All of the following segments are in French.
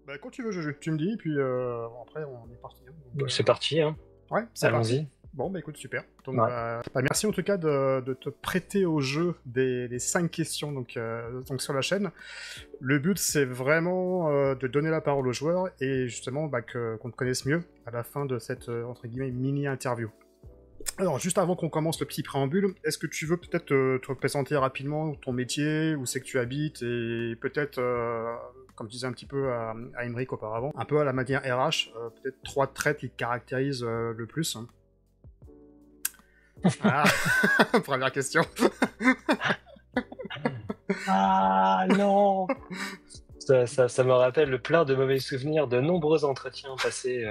Bah, quand tu veux, Juju, tu me dis, puis après, on est parti, hein, donc, C'est parti, hein. ouais, c'est parti. Allons-y. Bon, bah écoute, super. Donc, Ouais. merci en tout cas de te prêter au jeu des 5 questions donc sur la chaîne. Le but, c'est vraiment de donner la parole aux joueurs et justement qu'on te connaisse mieux à la fin de cette, entre guillemets, mini-interview. Alors, juste avant qu'on commence le petit préambule, est-ce que tu veux peut-être te présenter rapidement ton métier, où c'est que tu habites, et peut-être, comme je disais un petit peu à Emmerich auparavant, un peu à la manière RH, peut-être 3 traits qui te caractérisent le plus. Ah, première question. Ah non. Ça me rappelle plein de mauvais souvenirs de nombreux entretiens passés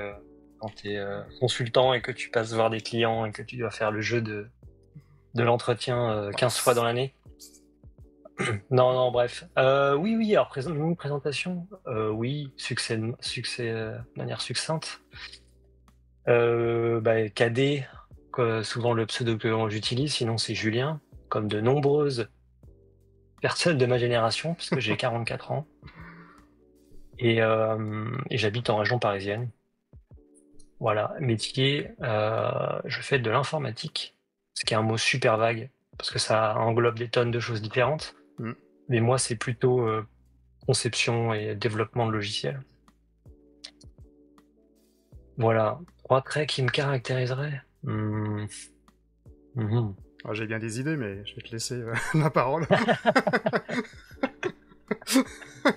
quand tu es consultant et que tu passes voir des clients et que tu dois faire le jeu de l'entretien 15 fois dans l'année. Non, non, bref. Oui, alors une présentation. Oui, succès de manière succincte. KD, souvent le pseudo que j'utilise, sinon c'est Julien, comme de nombreuses personnes de ma génération, puisque j'ai 44 ans. Et j'habite en région parisienne. Voilà, métier, je fais de l'informatique, ce qui est un mot super vague, parce que ça englobe des tonnes de choses différentes. Mm. Mais moi, c'est plutôt conception et développement de logiciels. Voilà, 3 traits qui me caractériseraient. Mhm. Ah, j'ai bien des idées, mais je vais te laisser la parole.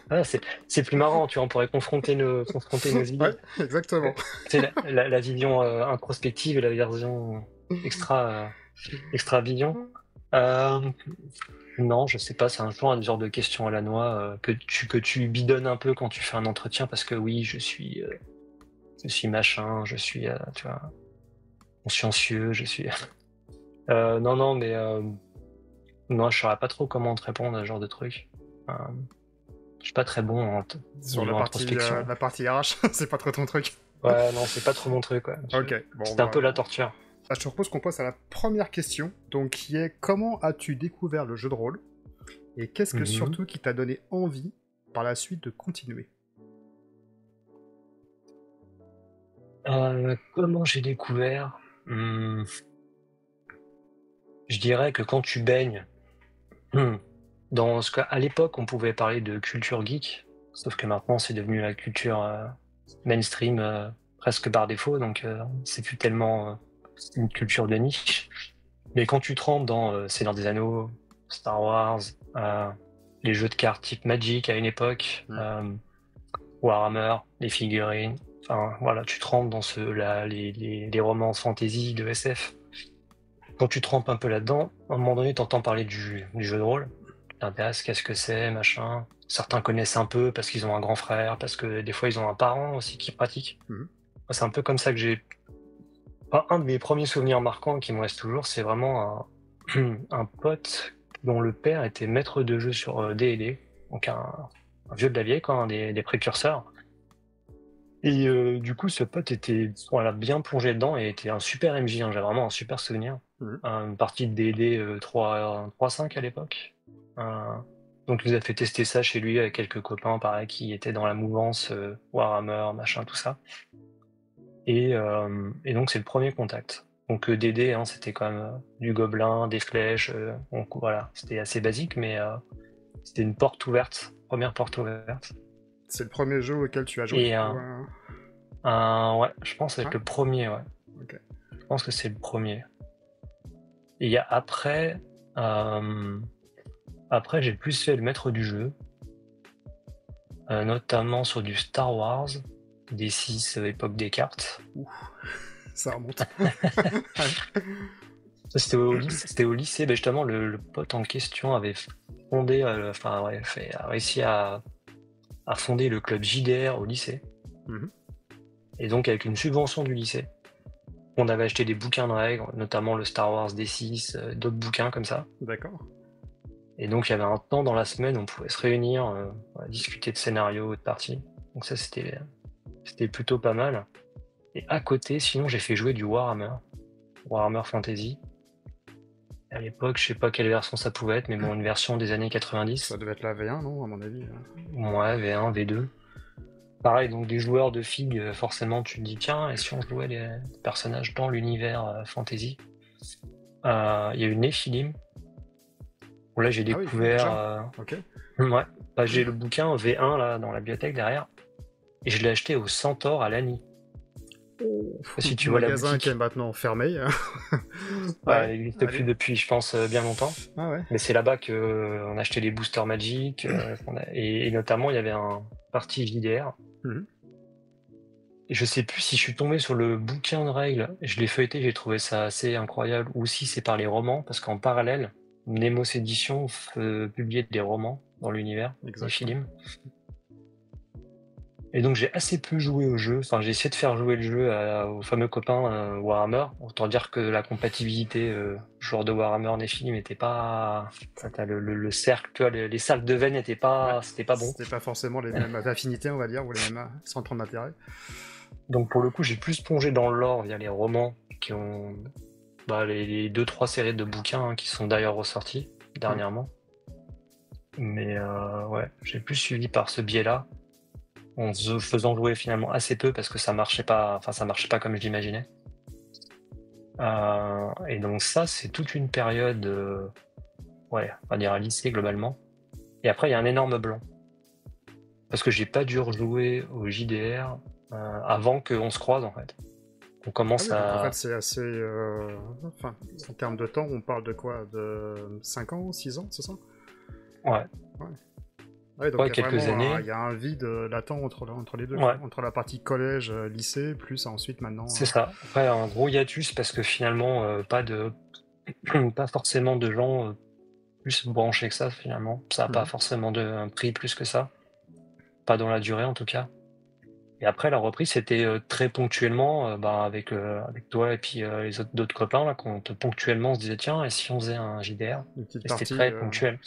Ah, c'est plus marrant, tu vois, on pourrait confronter nos Ouais, idées. exactement. C'est la vision introspective et la version extra vision. Euh, non, je sais pas, c'est un peu un genre de question à la noix que tu bidonnes un peu quand tu fais un entretien parce que oui, je suis machin, je suis tu vois, consciencieux, je suis. Non, mais non, je saurais pas trop comment te répondre à ce genre de truc. Euh, je suis pas très bon Sur niveau introspection. la partie RH, c'est pas trop ton truc. Ouais, non, c'est pas trop mon truc, ouais. Ok, bon, C'était un peu bah, la torture. je te propose qu'on passe à la première question, donc qui est comment as-tu découvert le jeu de rôle et qu'est-ce que Mhm. surtout qui t'a donné envie par la suite de continuer? Comment j'ai découvert? Je dirais que quand tu baignes hmm, dans ce qu'à l'époque on pouvait parler de culture geek, sauf que maintenant c'est devenu la culture mainstream presque par défaut, donc c'est plus tellement une culture de niche. Mais quand tu te rentres dans Seigneur des Anneaux, Star Wars, euh, les jeux de cartes type Magic à une époque, Mm. Warhammer, les figurines, enfin voilà, tu te rentres dans les romances fantasy de SF. Quand tu te trempes un peu là-dedans, à un moment donné, t'entends parler du jeu de rôle. Tu t'intéresses, qu'est-ce que c'est, machin. Certains connaissent un peu parce qu'ils ont un grand frère, parce que des fois ils ont un parent aussi qui pratique. Mhm. Moi, c'est un peu comme ça que j'ai. Enfin, un de mes premiers souvenirs marquants qui me reste toujours, c'est vraiment un pote dont le père était maître de jeu sur D&D, donc un vieux de la vieille, quoi, des précurseurs. Et du coup, ce pote était voilà, bien plongé dedans et était un super MJ, hein, j'ai vraiment un super souvenir. Mhm. Une partie de D&D 3.5 à l'époque. Donc il nous a fait tester ça chez lui avec quelques copains, pareil, qui étaient dans la mouvance Warhammer, machin, tout ça. Et donc c'est le premier contact. Donc D&D, hein, c'était quand même du gobelin, des flèches, donc voilà, c'était assez basique, mais c'était une porte ouverte, première porte ouverte. C'est le premier jeu auquel tu as joué Et ou, ouais, je pense que ça va être ouais, le premier, ouais. ok. Je pense que c'est le premier. Et il y a euh, après j'ai plus fait le maître du jeu, notamment sur du Star Wars, des 6 époque des cartes. Ouh, ça remonte. Ouais. Ça, c'était au lycée, ben justement le pote en question avait fondé, enfin ouais, a réussi à fonder le club JDR au lycée. Mhm. Et donc avec une subvention du lycée, on avait acheté des bouquins de règles, notamment le Star Wars D6, d'autres bouquins comme ça. D'accord. Et donc il y avait un temps dans la semaine où on pouvait se réunir, discuter de scénarios, de parties. Donc ça c'était plutôt pas mal. Et à côté, sinon j'ai fait jouer du Warhammer Fantasy. À l'époque, je sais pas quelle version ça pouvait être, mais bon, une version des années Ça 90. devait être la V1, non, à mon avis. Ouais, V1, V2. Pareil, donc des joueurs de figues, forcément, tu te dis, tiens, et si on jouait les personnages dans l'univers fantasy? Il y a eu Nephilim, où là j'ai Ah oui, déjà. découvert. Ok. Ouais, bah, j'ai le bouquin V1 là dans la bibliothèque derrière, et je l'ai acheté au Centaure à Lagny. Je sais pas si tu vois la Magasin qui est boutique. maintenant fermé. Ouais, Ouais, il n'existe plus allez. depuis, je pense, bien longtemps. Ah ouais. Mais c'est là-bas que on achetait les boosters Magic, et notamment il y avait un parti JDR. Mhm. Et je sais plus si je suis tombé sur le bouquin de règles, je l'ai feuilleté, j'ai trouvé ça assez incroyable, ou si c'est par les romans, parce qu'en parallèle, Nemos Édition publiait des romans dans l'univers des Exact. Ouais. films. Et donc j'ai assez peu joué au jeu, enfin j'ai essayé de faire jouer le jeu aux fameux copains Warhammer, autant dire que la compatibilité joueur de Warhammer Nephilim n'était pas... Enfin, t'as le cercle, tu vois, les cercles de veine n'étaient Ouais. pas... C'était pas bon. C'était pas forcément les mêmes affinités, on va dire, ou les mêmes centres d'intérêt. Donc pour le coup j'ai plus plongé dans le lore via les romans qui ont... Bah, les 2-3 séries de bouquins qui sont d'ailleurs ressortis Mhm. dernièrement. Mais ouais, j'ai plus suivi par ce biais-là, en faisant jouer finalement assez peu parce que ça marchait pas, enfin ça marchait pas comme je l'imaginais. Et donc ça, c'est toute une période, ouais, on va dire à lycée globalement. Et après, il y a un énorme blanc. Parce que j'ai pas dû rejouer au JDR avant qu'on se croise en fait. On Ah commence oui, donc en fait, à... c'est assez. Enfin, en termes de temps, on parle de quoi? De 5 ans, 6 ans, c'est ça? Ouais, Ouais. Ouais, donc ouais, il y a quelques vraiment années. il y a un vide latent entre les deux, quoi. Ouais, Entre la partie collège, lycée, plus ensuite maintenant. c'est ça. Après, un gros hiatus parce que finalement, pas forcément de gens plus branchés que ça finalement. Ça n'a pas Mhm. forcément un prix plus que ça. Pas dans la durée en tout cas. Et après, la reprise, c'était très ponctuellement, bah, avec toi et puis les d'autres copains, là, ponctuellement, on se disait, tiens, et si on faisait un JDR? Une petite Et c'était partie. très ponctuel.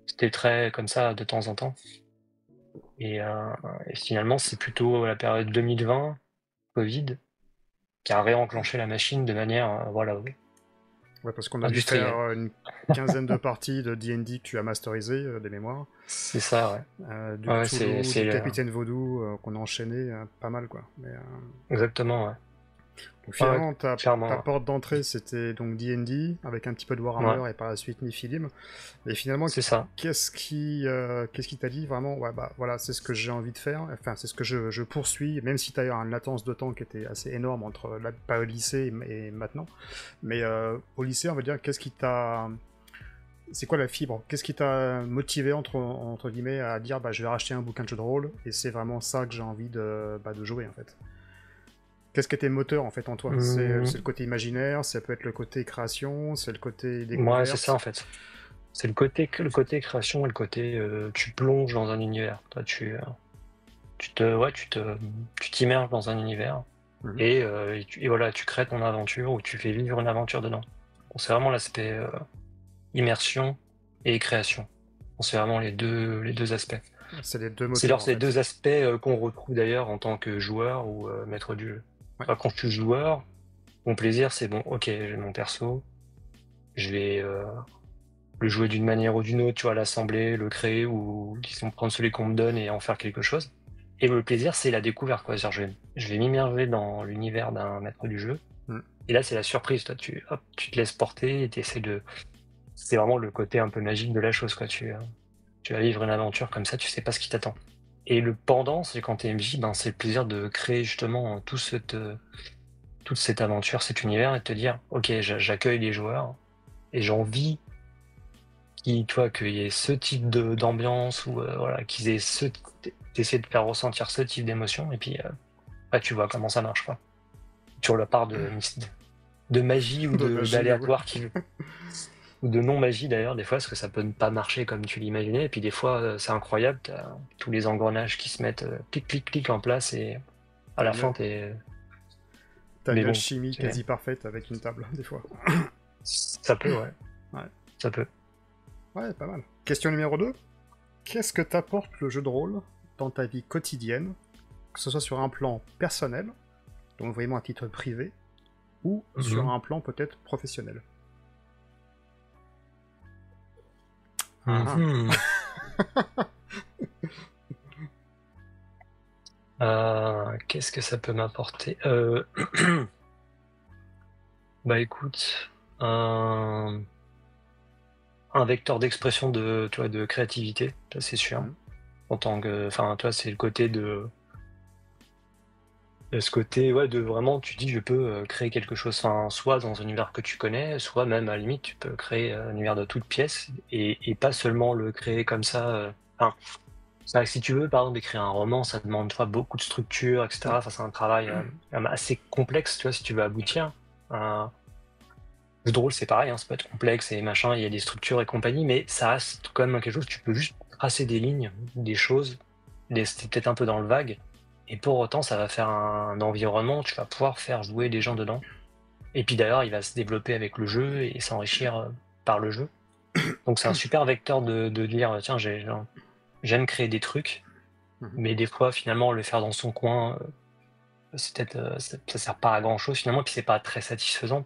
C'était très comme ça de temps en temps. Et, euh, et finalement, c'est plutôt la période 2020, Covid, qui a réenclenché la machine de manière, voilà, Ouais, parce qu'on a dû faire industrielle. une quinzaine de parties de D&D que tu as masterisé, des mémoires. C'est ça, ouais. Du Ouais, c'est, Cthulhu, du c'est Capitaine Vaudou, qu'on a enchaîné pas mal, quoi. Mais, exactement, ouais. donc Ouais, finalement, ta clairement, porte d'entrée, c'était donc D&D, avec un petit peu de ouais. Ouais, Warhammer et par la suite Nephilim. Et finalement, c'est ça. qu'est-ce qui t'a dit vraiment? Ouais, bah voilà, c'est ce que j'ai envie de faire. Enfin, c'est ce que je poursuis, même si t'as eu une latence de temps qui était assez énorme entre la période lycée et maintenant. Mais au lycée, on va dire, qu'est-ce qui t'a... C'est quoi la fibre? Qu'est-ce qui t'a motivé, entre guillemets, à dire, bah je vais racheter un bouquin de jeu de rôle, et c'est vraiment ça que j'ai envie de jouer, en fait? Qu'est-ce qui était moteur, en fait, en toi? C'est le Hum, côté imaginaire, ça peut être le côté création, c'est le côté ouais, c'est ça, découverte. en fait. C'est le côté création et le côté tu plonges dans un univers. Toi, tu t'immerges dans un univers Mhm. et voilà, tu crées ton aventure ou tu fais vivre une aventure dedans. Bon, c'est vraiment l'aspect immersion et création. Bon, c'est vraiment les deux aspects. C'est les deux C'est moteurs, leurs en ces fait. deux aspects qu'on retrouve d'ailleurs en tant que joueur ou maître du jeu. Ouais. Enfin, quand je suis joueur, mon plaisir c'est bon, ok, j'ai mon perso, je vais le jouer d'une manière ou d'une autre, tu vois, l'assembler, le créer ou disons prendre celui qu'on me donne et en faire quelque chose. Et le plaisir, c'est la découverte, quoi. C'est-à-dire, je vais m'immerger dans l'univers d'un maître du jeu. Mm. Et là, c'est la surprise, toi. Hop, tu te laisses porter et c'est vraiment le côté un peu magique de la chose, quoi. Tu vas vivre une aventure comme ça, tu sais pas ce qui t'attend. Et le pendant, c'est quand t'es MJ, ben, c'est le plaisir de créer justement toute cette aventure, cet univers et de te dire, ok, j'accueille les joueurs et j'ai envie qu'il y ait ce type d'ambiance ou voilà, qu'ils aient d'essayer de faire ressentir ce type d'émotion et puis après tu vois comment ça marche quoi. Sur la part de magie ou De magie, ouais. d'aléatoire qui ou de non magie d'ailleurs des fois parce que ça peut ne pas marcher comme tu l'imaginais et puis des fois c'est incroyable, t'as tous les engrenages qui se mettent clic clic clic en place et à T'as la fin une, t'es t'as mais une bon alchimie quasi parfaite avec une table, des fois. ça peut ouais Ouais. ça peut. Ouais, pas mal. Question numéro 2. Qu'est-ce que t'apporte le jeu de rôle dans ta vie quotidienne, que ce soit sur un plan personnel, donc vraiment à titre privé, ou sur Mhm. un plan peut-être professionnel? Ah, Mhm. Qu'est-ce que ça peut m'apporter? Bah écoute, un, un vecteur d'expression tu vois, de créativité, ça c'est sûr. Mhm. En tant que, enfin, toi, c'est le côté ce côté, ouais, de vraiment, tu dis, je peux créer quelque chose, enfin, soit dans un univers que tu connais, soit même à la limite, tu peux créer un univers de toutes pièces et pas seulement le créer comme ça. Enfin, c'est vrai que si tu veux, par exemple, écrire un roman, ça demande, tu vois, beaucoup de structure, etc. Ouais. Enfin, c'est un travail quand même assez complexe, tu vois, si tu veux aboutir. Un jeu de rôle, c'est pareil, hein, ça peut être complexe et machin, il y a des structures et compagnie, mais ça reste quand même quelque chose, tu peux juste tracer des lignes, des choses, c'est peut-être un peu dans le vague, et pour autant, ça va faire un environnement, tu vas pouvoir faire jouer des gens dedans. Et puis d'ailleurs, il va se développer avec le jeu et s'enrichir par le jeu. Donc c'est un super vecteur de dire, tiens, j'aime créer des trucs, Mhm. mais des fois, finalement, le faire dans son coin, c'est peut-être, ça sert pas à grand-chose finalement, puis c'est pas très satisfaisant.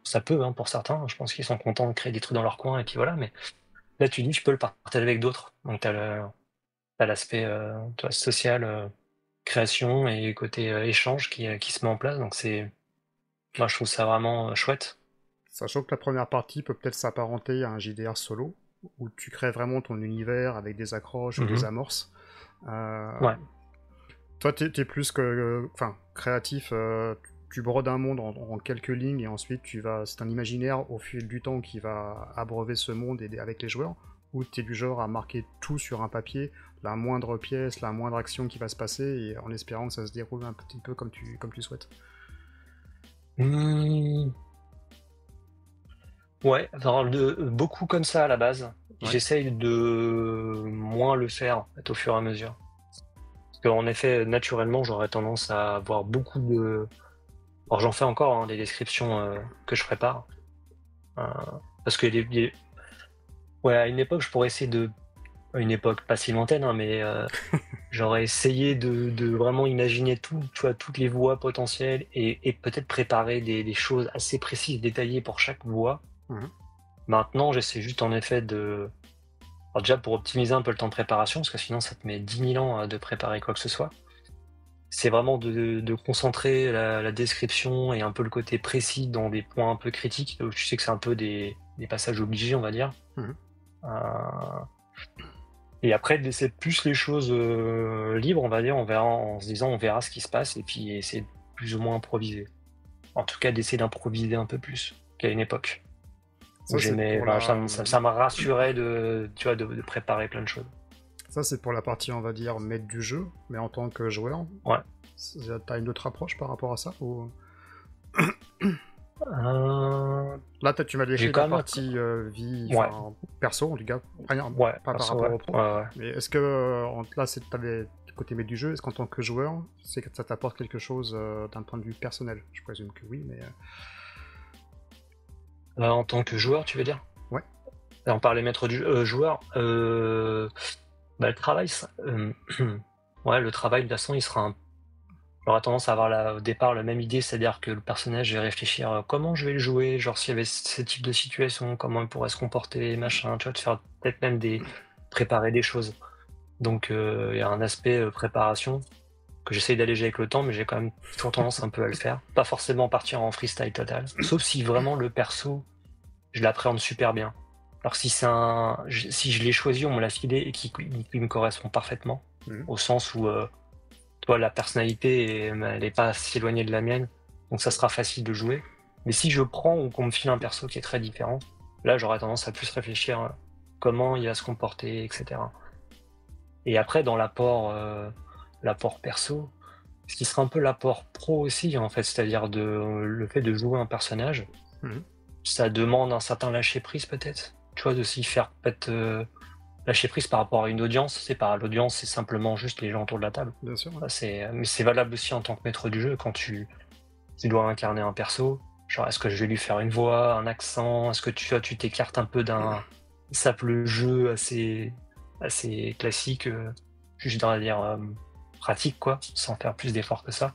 Ça peut, hein, pour certains, je pense qu'ils sont contents de créer des trucs dans leur coin et puis voilà, mais là, tu dis: «Je peux le partager avec d'autres». Donc tu l'aspect, tu vois, social, création et côté, échange qui se met en place, donc moi, je trouve ça vraiment, chouette. Sachant que la première partie peut peut-être s'apparenter à un JDR solo, où tu crées vraiment ton univers avec des accroches ou des Mmh. amorces. Euh, Ouais. Toi, t'es plus que, enfin, créatif. Tu brodes un monde en quelques lignes et ensuite c'est un imaginaire au fil du temps qui va abreuver ce monde avec les joueurs. Ou t'es du genre à marquer tout sur un papier, la moindre pièce, la moindre action qui va se passer, et en espérant que ça se déroule un petit peu comme tu souhaites. Mmh, ouais, enfin, beaucoup comme ça à la base. Ouais. J'essaye de moins le faire, en fait, au fur et à mesure. Parce qu'en effet, naturellement, j'aurais tendance à avoir beaucoup de alors j'en fais encore, hein, des descriptions, que je prépare, heu, parce que ouais, à une époque, je pourrais essayer de à une époque pas si lointaine, hein, mais j'aurais essayé de vraiment imaginer tout, tu vois, toutes les voies potentielles et peut-être préparer des choses assez précises, détaillées pour chaque voie. Mhm. Maintenant, j'essaie juste en effet alors déjà pour optimiser un peu le temps de préparation, parce que sinon ça te met 10 000 ans, de préparer quoi que ce soit. C'est vraiment de concentrer la description et un peu le côté précis dans des points un peu critiques, où tu sais que c'est un peu des passages obligés, on va dire. Mhm. Heu et après de laisser plus les choses, libres, on va dire, on verra en se disant: «On verra ce qui se passe» et puis essayer de plus ou moins improviser. En tout cas, d'essayer d'improviser un peu plus qu'à une époque où Ça, c'est j'aimais pour enfin la, ça me rassurait de tu vois, de préparer plein de choses. ça, c'est pour la partie, on va dire, maître du jeu, mais en tant que joueur, Ouais. t'as une autre approche par rapport à ça ou... Heu, Là, tu m'as j'ai décrit la quand même partie vie, ouais, enfin, perso, en tout cas, ouais, pas par perso, rapport ouais, au pro. ouais, ouais. Mais est-ce que, là, t'avais le côté maître du jeu, est-ce qu'en tant que joueur, c'est que ça t'apporte quelque chose d'un point de vue personnel? Je présume que oui, mais... En tant que joueur, tu veux dire? Ouais. Et on parlait maître du joueur, bah, le travail ça, ouais, le travail de toute façon, il sera un j'aurais tendance à avoir au départ la même idée, c'est-à-dire que le personnage, je vais réfléchir, comment je vais le jouer, genre s'il y avait ce type de situation, comment il pourrait se comporter, machin, tu vois? De faire peut-être même préparer des choses. Donc il y a un aspect, préparation que j'essaye d'alléger avec le temps, mais j'ai quand même toujours tendance un peu à le faire. Pas forcément partir en freestyle total, sauf si vraiment le perso, je l'appréhende super bien. Alors si c'est si je l'ai choisi, on me l'a filé et qui me correspond parfaitement, Mhm. au sens où, toi, la personnalité, elle est pas si éloignée de la mienne, donc ça sera facile de jouer. Mais si je prends ou qu'on me file un perso qui est très différent, là, j'aurais tendance à plus réfléchir, comment il va se comporter, et cetera. Et après dans l'apport perso, ce qui sera un peu l'apport pro aussi, en fait, c'est-à-dire le fait de jouer un personnage, Mhm. ça demande un certain lâcher prise peut-être? Tu vois, de s'y faire peut-être, lâcher prise par rapport à une audience. C'est pas l'audience, c'est simplement juste les gens autour de la table. Bien sûr, ouais. Ça mais c'est valable aussi en tant que maître du jeu quand tu dois incarner un perso. Genre, est-ce que je vais lui faire une voix, un accent? Est-ce que tu vois, tu t'écartes un peu d'un simple jeu assez classique, juste on va dire, pratique quoi, sans faire plus d'efforts que ça?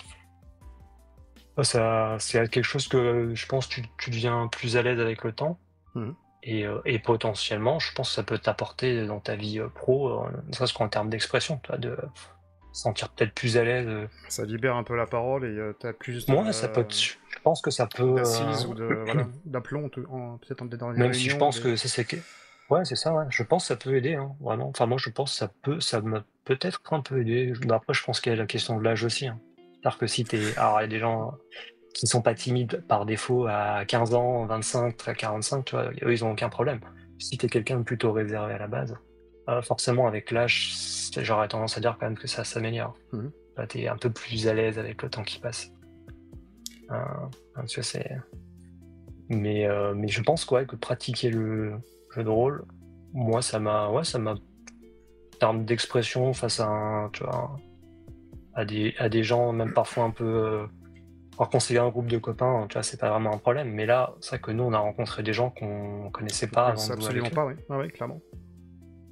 Ça c'est quelque chose que je pense tu deviens plus à l'aise avec le temps Mhm. et potentiellement, je pense que ça peut t'apporter dans ta vie, pro, ne serait-ce qu'en termes d'expression, tu vois? sentir peut-être plus à l'aise. Ça libère un peu la parole et t'as plus Moi, ça peut je pense que ça peut, d'assises ou voilà, d'aplomb, peut-être dans les même si je réunions. pense que ouais, c'est ça, ouais. Je pense que ça peut aider, hein, vraiment. Enfin, moi, je pense que ça m'a peut-être un peu aidé. Mais après, je pense qu'il y a la question de l'âge aussi, hein. C'est-à-dire que si t'es alors il y a des gens qui sont pas timides par défaut à 15 ans, 25, 45, tu vois? Eux, ils ont aucun problème. Si t'es quelqu'un de plutôt réservé à la base, forcément avec l'âge, j'aurais tendance à dire quand même que ça s'améliore. Mhm. Là, tu un peu plus à l'aise avec le temps qui passe. Tu vois, mais je pense quoi, que pratiquer le jeu de rôle, moi, en termes d'expression face à tu vois, à des gens, même parfois un peu. Alors conseiller un groupe de copains, tu vois, c'est pas vraiment un problème. Mais là, c'est vrai que nous, on a rencontré des gens qu'on connaissait pas avant C'est de jouer absolument avec eux. pas, oui. Ah, ouais, clairement.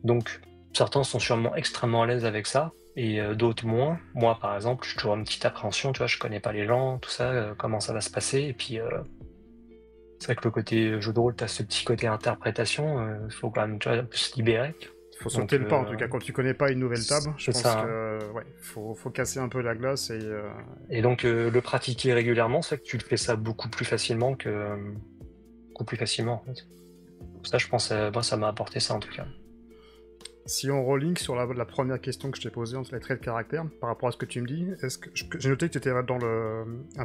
Donc, certains sont sûrement extrêmement à l'aise avec ça, et d'autres moins. Moi, par exemple, j'ai toujours une petite appréhension, tu vois, je connais pas les gens, tout ça, comment ça va se passer. Et puis, c'est vrai que le côté jeu de rôle, t'as ce petit côté interprétation, il faut quand même, tu vois, un peu se libérer. Faut sauter le pas en tout cas. Quand tu connais pas une nouvelle table, je c'est pense ça, hein. que ouais, faut casser un peu la glace et Et donc, le pratiquer régulièrement, c'est vrai que tu le fais ça beaucoup plus facilement beaucoup plus facilement, en fait. Ça, je pense, moi, ça m'a apporté ça, en tout cas. si on rolling sur la première question que je t'ai posée entre les traits de caractère, par rapport à ce que tu me dis, j'ai noté que tu étais un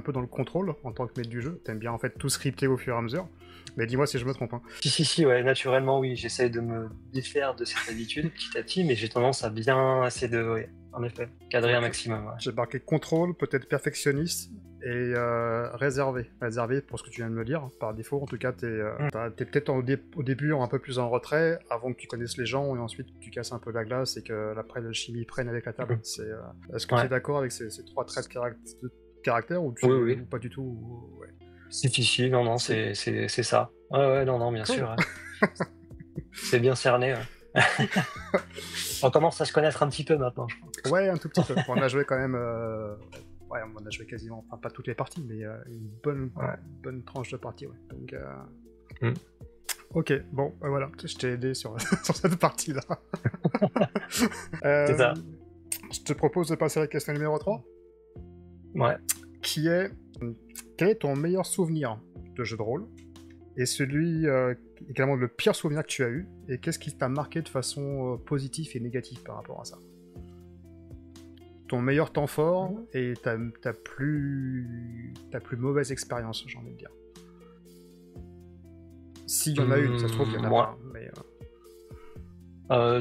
peu dans le contrôle en tant que maître du jeu. T'aimes bien en fait tout scripter au fur et à mesure. Mais dis-moi si je me trompe, hein. Si, ouais, naturellement, oui, j'essaye de me défaire de cette habitude petit à petit, mais j'ai tendance à bien essayer de, ouais, en effet, cadrer un maximum. Ouais. J'ai marqué contrôle, peut-être perfectionniste et réservé. Réservé pour ce que tu viens de me dire. Par défaut, en tout cas, t'es peut-être au début un peu plus en retrait avant que tu connaisses les gens et ensuite tu casses un peu la glace et que l'alchimie prenne avec la table. Est-ce que tu es d'accord avec ces trois traits de caractère ou Oui. pas du tout ouais. Si, non, c'est ça. Ouais, non, bien Cool. sûr. Ouais. C'est bien cerné. Ouais. On commence à se connaître un petit peu maintenant, je crois. Ouais, un tout petit peu. On a joué quand même. Ouais, on a joué quasiment, enfin pas toutes les parties, mais une bonne tranche de parties. Ouais. Donc, ok, bon, voilà, je t'ai aidé sur, sur cette partie-là. C'est ça. Je te propose de passer à la question numéro 3. Ouais. Quel est ton meilleur souvenir de jeu de rôle? Et celui, également le pire souvenir que tu as eu? Et qu'est-ce qui t'a marqué de façon positive et négative par rapport à ça? Ton meilleur temps fort et ta plus mauvaise expérience, j'ai envie de dire. S'il y en a une, ça se trouve, il y en a pas. Mais,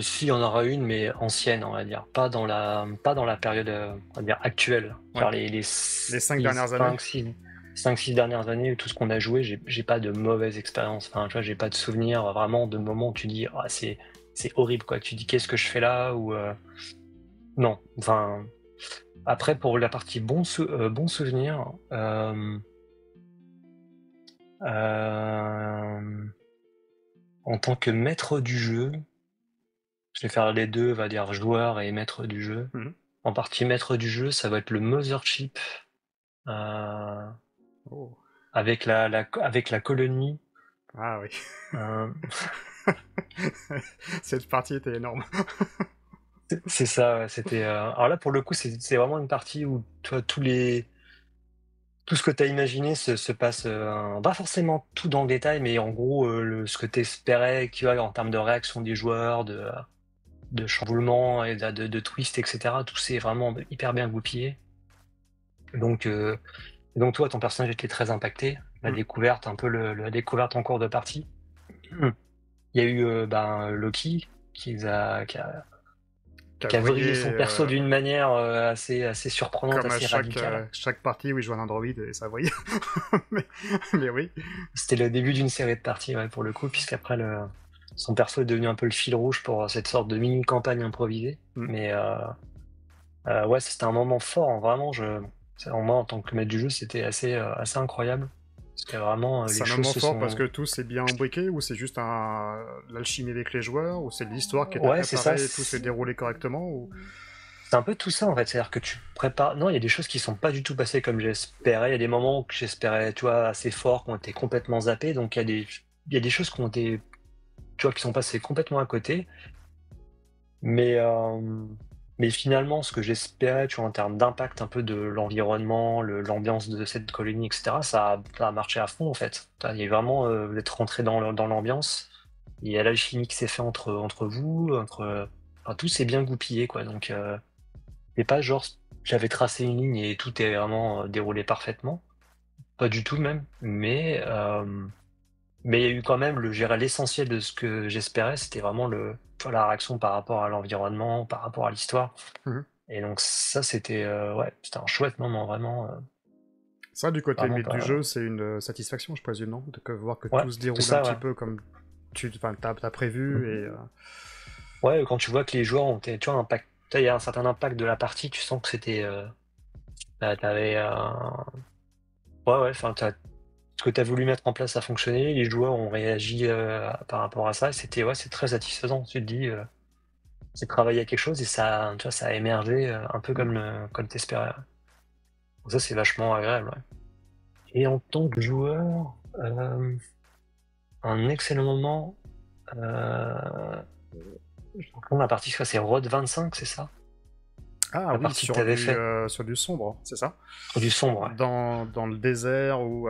si, il y en aura une, mais ancienne, on va dire. Pas dans la période, on va dire, actuelle. Ouais. Genre les 5 dernières années. 5-6 dernières années, tout ce qu'on a joué, j'ai pas de mauvaise expérience. Enfin, tu vois, j'ai pas de souvenir vraiment de moments où tu dis, ah, c'est horrible, quoi. Tu dis, qu'est-ce que je fais là? Ou non. Enfin, après, pour la partie bon souvenir, en tant que maître du jeu, je vais faire les deux, on va dire joueur et maître du jeu. Mhm. En partie maître du jeu, ça va être le Mothership, avec la colonie. Ah oui. Cette partie était énorme. C'est ça, ouais, c'était. Alors là, pour le coup, c'est vraiment une partie où toi, tout ce que tu as imaginé se passe, pas forcément tout dans le détail, mais en gros, ce que tu espérais, tu vois, en termes de réaction des joueurs, de chamboulement et de twist, etc. Tout c'est vraiment hyper bien goupillé. Donc toi, ton personnage était très impacté. La découverte, un peu la découverte en cours de partie. Il y a eu Loki qui a vrillé son perso d'une manière assez surprenante, comme assez radicale. Chaque partie où il joue un androïde et ça vrille. mais oui. C'était le début d'une série de parties, ouais, pour le coup, puisqu'après son perso est devenu un peu le fil rouge pour cette sorte de mini-campagne improvisée. Mais ouais, c'était un moment fort, hein, vraiment. Moi, en tant que maître du jeu, c'était assez incroyable. Parce que vraiment, c'est un moment fort parce que tout s'est bien embriqué, ou c'est juste l'alchimie avec les joueurs, ou c'est l'histoire qui est préparée et tout s'est déroulé correctement ou... C'est un peu tout ça en fait, c'est-à-dire que tu prépares. Non, il y a des choses qui sont pas du tout passées comme j'espérais. Il y a des moments que j'espérais, tu vois, assez forts, qui ont été complètement zappés. Donc il y a des choses qui ont été, tu vois, qui sont passées complètement à côté. Mais Mais finalement, ce que j'espérais, tu vois, en termes d'impact un peu de l'environnement, l'ambiance de cette colonie, etc., ça a marché à fond en fait. Il y a vraiment, vous êtes rentré dans l'ambiance. Il y a l'alchimie qui s'est fait entre vous, enfin, tout s'est bien goupillé, quoi. Donc, c'est pas genre j'avais tracé une ligne et tout est vraiment déroulé parfaitement. Pas du tout même. Mais il y a eu quand même l'essentiel de ce que j'espérais, c'était vraiment tu vois, la réaction par rapport à l'environnement, par rapport à l'histoire. Mhm. Et donc ça, c'était ouais, c'était un chouette moment, vraiment, Ça, du côté vraiment mythe du pas. jeu, c'est une satisfaction, je présume, non? Voir que Ouais, tout se c'est déroule un ça, petit ouais. peu comme t'as prévu et. Ouais, quand tu vois que les joueurs ont été, tu vois, il y a un certain impact de la partie, tu sens que c'était, t'avais ouais, ouais, enfin, ce que tu as voulu mettre en place a fonctionné, les joueurs ont réagi par rapport à ça, et ouais, c'est très satisfaisant. Tu te dis, j'ai travaillé à quelque chose et ça, tu vois, ça a émergé un peu Mm. comme t'espérais. Donc ça, c'est vachement agréable. Ouais. Et en tant que joueur, un excellent moment. Euh, je reprends la partie, je crois que c'est Road 25, c'est ça? Ah La oui, partie que tu avais fait. sur du sombre, c'est ça? Du sombre, ouais. Dans le désert ou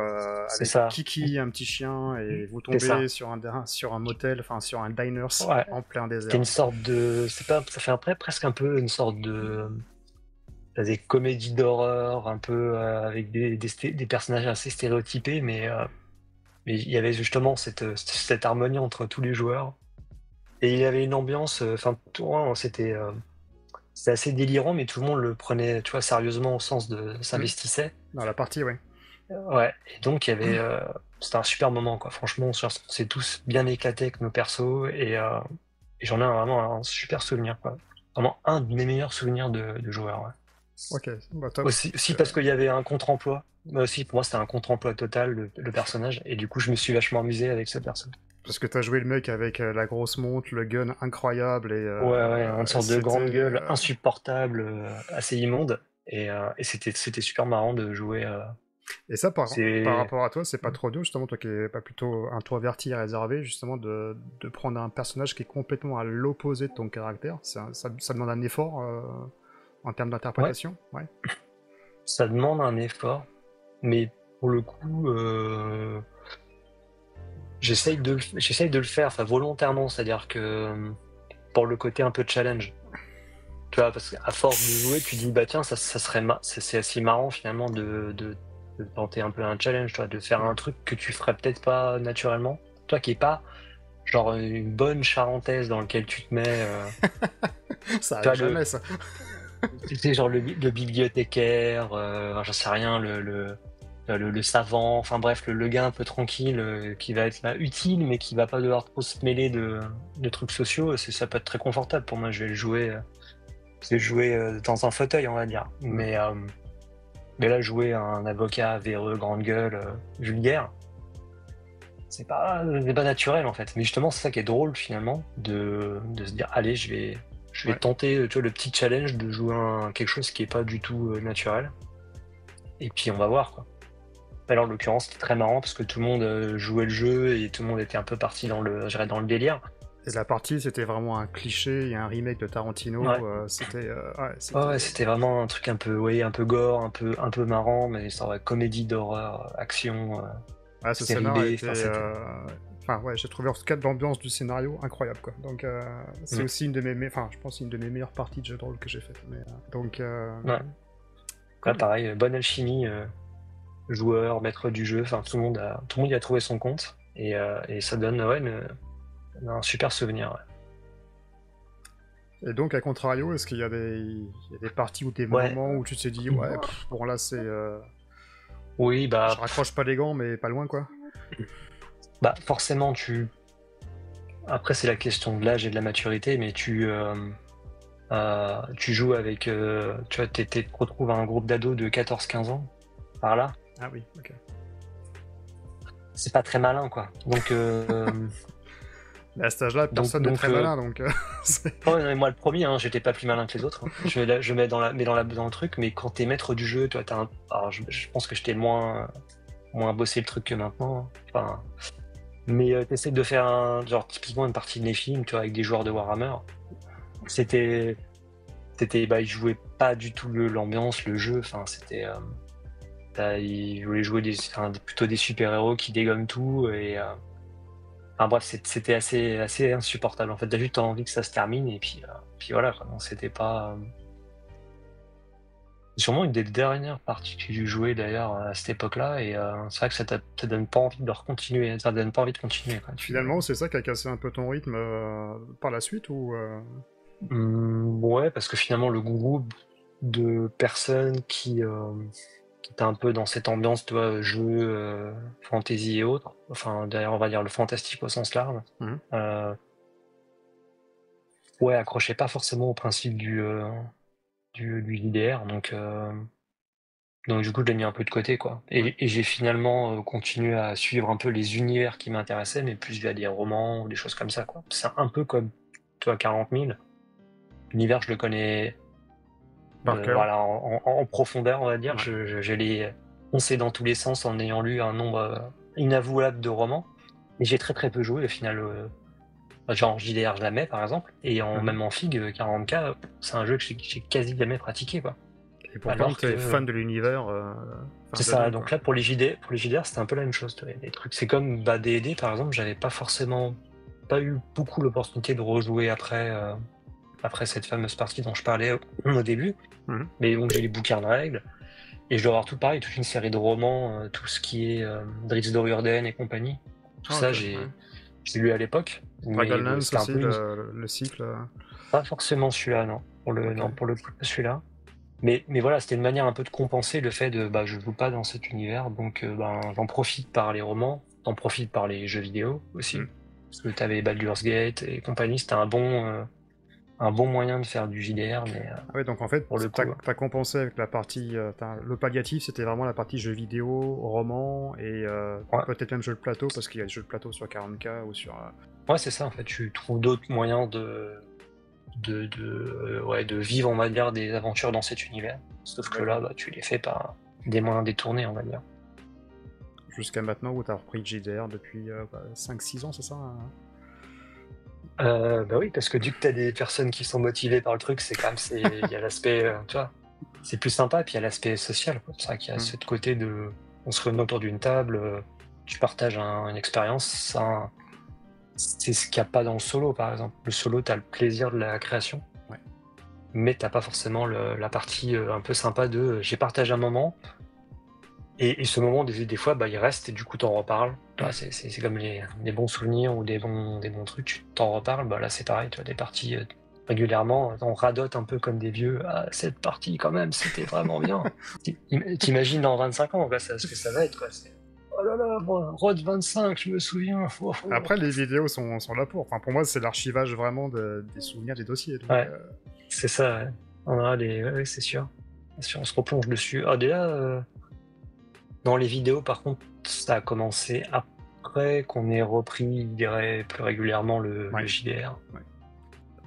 C'est avec ça. Kiki, un petit chien, et vous C'est tombez ça. sur un motel, enfin sur un diners Ouais. en plein C'était désert. une sorte de. C'est pas. Ça fait après presque un peu une sorte de. T'as des comédies d'horreur, un peu avec des personnages assez stéréotypés, mais il y avait justement cette harmonie entre tous les joueurs. Et il y avait une ambiance. Enfin, ouais, c'était assez délirant, mais tout le monde le prenait, tu vois, sérieusement au sens de Mm. s'investissait. Dans la partie, oui. Ouais, et donc il y avait, c'était un super moment, quoi. Franchement, on s'est tous bien éclatés avec nos persos et j'en ai vraiment un super souvenir, quoi. Vraiment un de mes meilleurs souvenirs de joueur, ouais. Ok, bah top. Aussi parce qu'il y avait un contre-emploi. Moi aussi, pour moi, c'était un contre-emploi total, le personnage, et du coup, je me suis vachement amusé avec ce personnage. Parce que t'as joué le mec avec la grosse montre, le gun incroyable, Ouais, ouais, une et sorte de c'était. grande gueule insupportable, assez immonde, et c'était super marrant de jouer. Et ça, par C'est rapport à toi, c'est pas trop dur, justement, toi qui es pas plutôt introverti et réservé, justement, de prendre un personnage qui est complètement à l'opposé de ton caractère. Ça demande un effort en termes Ouais, d'interprétation, ouais. ça demande un effort. Mais pour le coup, j'essaye de le faire, enfin volontairement, c'est-à-dire que pour le côté un peu challenge. Tu vois, parce qu'à force de jouer, tu dis bah tiens, ça serait c'est assez marrant finalement de tenter un peu un challenge, tu vois, de faire un Mhm. truc que tu ferais peut-être pas naturellement. Toi qui est pas genre une bonne charentaise dans lequel tu te mets, Ça tu arrive vois, jamais, ça. tu sais, genre le bibliothécaire, enfin, j'en sais rien, le savant, enfin bref, le gars un peu tranquille qui va être là utile, mais qui va pas devoir trop se mêler de trucs sociaux, ça peut être très confortable pour moi. Je vais jouer dans un fauteuil, on va dire. Mhm. Mais là, jouer un avocat véreux, grande gueule, vulgaire, c'est pas naturel en fait. Mais justement, c'est ça qui est drôle finalement, de se dire, allez, je vais Ouais. tenter tu vois, le petit challenge de jouer quelque chose qui est pas du tout naturel. Et puis on va voir quoi. Alors, en l'occurrence, c'était très marrant parce que tout le monde jouait le jeu et tout le monde était un peu parti je dirais, dans le délire. Et la partie, c'était vraiment un cliché, il y a un remake de Ouais. Tarantino, ouais, Ouais, c'était. ouais, c'était vraiment un truc un peu, oui, un peu gore, un peu marrant, mais ça aurait comédie d'horreur, action, Ouais, ce série scénar a B. été. Enfin, c'était. Enfin, ouais, j'ai trouvé en tout cas de l'ambiance du scénario incroyable, quoi. Donc, c'est Mm. aussi enfin, je pense une de mes meilleures parties de jeu de rôle que j'ai faites. Donc, Ouais. Là, cool. pareil, bonne alchimie, joueur, maître du jeu. Enfin, tout le monde y a trouvé son compte et ça donne ouais, un super souvenir. Et donc, à contrario, est-ce qu'il y a il y a des parties ou des Ouais. moments où tu t'es dit, ouais, bon là, c'est. Oui, Je raccroche pas les gants, mais pas loin, quoi. forcément, après, c'est la question de l'âge et de la maturité, mais tu joues avec, tu vois, tu te retrouves à un groupe d'ados de 14-15 ans, par là. Ah oui, ok. C'est pas très malin, quoi. Mais à cet âge-là, Donc, personne n'est donc, très malin, donc. oh, non, mais moi le premier, hein, j'étais pas plus malin que les autres. Hein. Je mets dans le truc, mais quand t'es maître du jeu, toi, alors, je pense que j'étais moins bossé le truc que maintenant. Hein. Enfin, mais t'essaies de faire genre typiquement une partie de Nephilim, tu vois, avec des joueurs de Warhammer. C'était il jouait pas du tout l'ambiance, le jeu. Enfin, il voulait jouer plutôt des super-héros qui dégomment tout enfin bref, c'était assez insupportable. En fait, t'as juste envie que ça se termine et puis voilà, quoi. Non, c'était pas. C'est sûrement une des dernières parties que j'ai dû jouer d'ailleurs à cette époque-là et c'est vrai que ça donne pas envie de continuer, ça donne pas envie de continuer, quoi. Finalement, c'est ça qui a cassé un peu ton rythme par la suite ou Ouais, parce que finalement le groupe de personnes qui étaient un peu dans cette ambiance, tu vois, jeu, fantasy et autres. Enfin, d'ailleurs, on va dire le fantastique au sens large. Mhm. Ouais, accrochait pas forcément au principe du JDR, donc du coup, je l'ai mis un peu de côté, quoi. Et j'ai finalement continué à suivre un peu les univers qui m'intéressaient, mais plus via des romans ou des choses comme ça, quoi. C'est un peu comme, toi, 40 000. L'univers, je le connais par cœur? voilà, en profondeur, on va dire. Ouais. Je l'ai poncé dans tous les sens en ayant lu un nombre inavouable de romans. Mais j'ai très très peu joué au final. Genre JDR, je la mets par exemple. Et Mhm. même en FIG, 40K, c'est un jeu que j'ai quasi jamais pratiqué, quoi. Et pourtant, Alors t'es que fan de l'univers, c'est fan ça. dedans, Donc quoi. là, pour les JDR, c'était un peu la même chose. Tu vois, des trucs. C'est comme D&D par exemple, j'avais pas eu beaucoup l'opportunité de rejouer après cette fameuse partie dont je parlais au début. Mhm. Mais donc j'ai les bouquins de règles. Et je dois avoir tout pareil, toute une série de romans, tout ce qui est Drizzt Do'Urden et compagnie. Tout Ah, ça, ok, ouais. j'ai lu à l'époque, mais Dragonlance c'était un aussi, peu le cycle. pas forcément celui-là, non. Ok. Non, pour le coup, pas celui-là. Mais voilà, c'était une manière un peu de compenser le fait de, bah, je joue pas dans cet univers, donc ben, j'en profite par les romans, j'en profite par les jeux vidéo aussi. Mhm. Parce que t'avais Baldur's Gate et compagnie, c'était un bon moyen de faire du JDR, mais Ah ouais, donc en fait, pour le coup. t'as compensé avec la partie. Le palliatif, c'était vraiment la partie jeux vidéo, roman et Ouais, peut-être même jeu de plateau, parce qu'il y a des jeux de plateau sur 40K ou sur. ouais, c'est ça en fait, tu trouves d'autres moyens ouais, de vivre, on va dire, des aventures dans cet univers. Sauf que là, D'accord. bah, tu les fais par des moyens détournés, on va dire. Jusqu'à maintenant où t'as repris JDR depuis 5-6 ans, c'est ça hein? Bah oui, parce que du coup, t'as des personnes qui sont motivées par le truc, il y a l'aspect, tu vois, c'est plus sympa, et puis il y a l'aspect social, quoi. C'est vrai qu'il y a Hmm. ce côté on se réunit autour d'une table, tu partages une expérience, ça, c'est ce qu'il n'y a pas dans le solo, par exemple. Le solo, t'as le plaisir de la création, Ouais. mais t'as pas forcément la partie un peu sympa de j'ai partagé un moment. Et ce moment, des fois, bah, il reste et du coup, t'en reparles. Voilà, c'est comme des bons souvenirs ou des bons trucs, tu t'en reparles. Bah, là, c'est pareil, tu as des parties régulièrement, on radote un peu comme des vieux. Ah, cette partie, quand même, c'était vraiment bien. T'imagines dans 25 ans, quoi, ce que ça va être, quoi. Oh là là, moi, Road 25, je me souviens. Oh, oh. Après, les vidéos sont là pour. Enfin, pour moi, c'est l'archivage vraiment des souvenirs des dossiers. Donc, Ouais, c'est ça, ouais. Ouais, c'est sûr. C'est sûr. On se replonge dessus. Ah, déjà, dans les vidéos, par contre, ça a commencé après qu'on ait repris, je dirais, plus régulièrement le ouais. JDR. Ouais.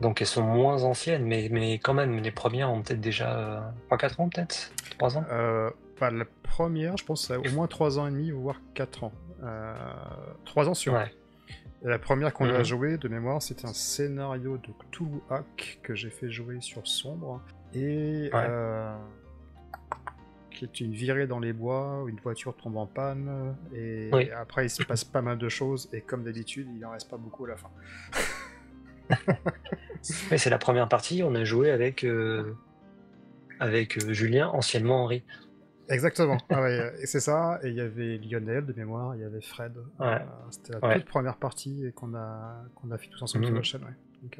Donc elles sont moins anciennes, mais quand même, les premières ont peut-être déjà 3-4 ans, peut-être 3 ans. La première, je pense, ça a au moins 3 ans et demi, voire 4 ans. 3 ans sûr. Ouais. Et la première qu'on a Mhm. jouée, de mémoire, c'était un scénario de Cthulhu Hack que j'ai fait jouer sur Sombre. Et Ouais. qui est une virée dans les bois, où une voiture tombe en panne, et Oui. après il se passe pas mal de choses, et comme d'habitude, il en reste pas beaucoup à la fin. Mais c'est la première partie, on a joué avec Julien, anciennement Henri. Exactement, ah ouais, et c'est ça, et il y avait Lionel de mémoire, il y avait Fred, Ouais. c'était la toute Ouais. première partie et qu'on a fait tous ensemble sur la Mhm. chaîne, ouais. Donc,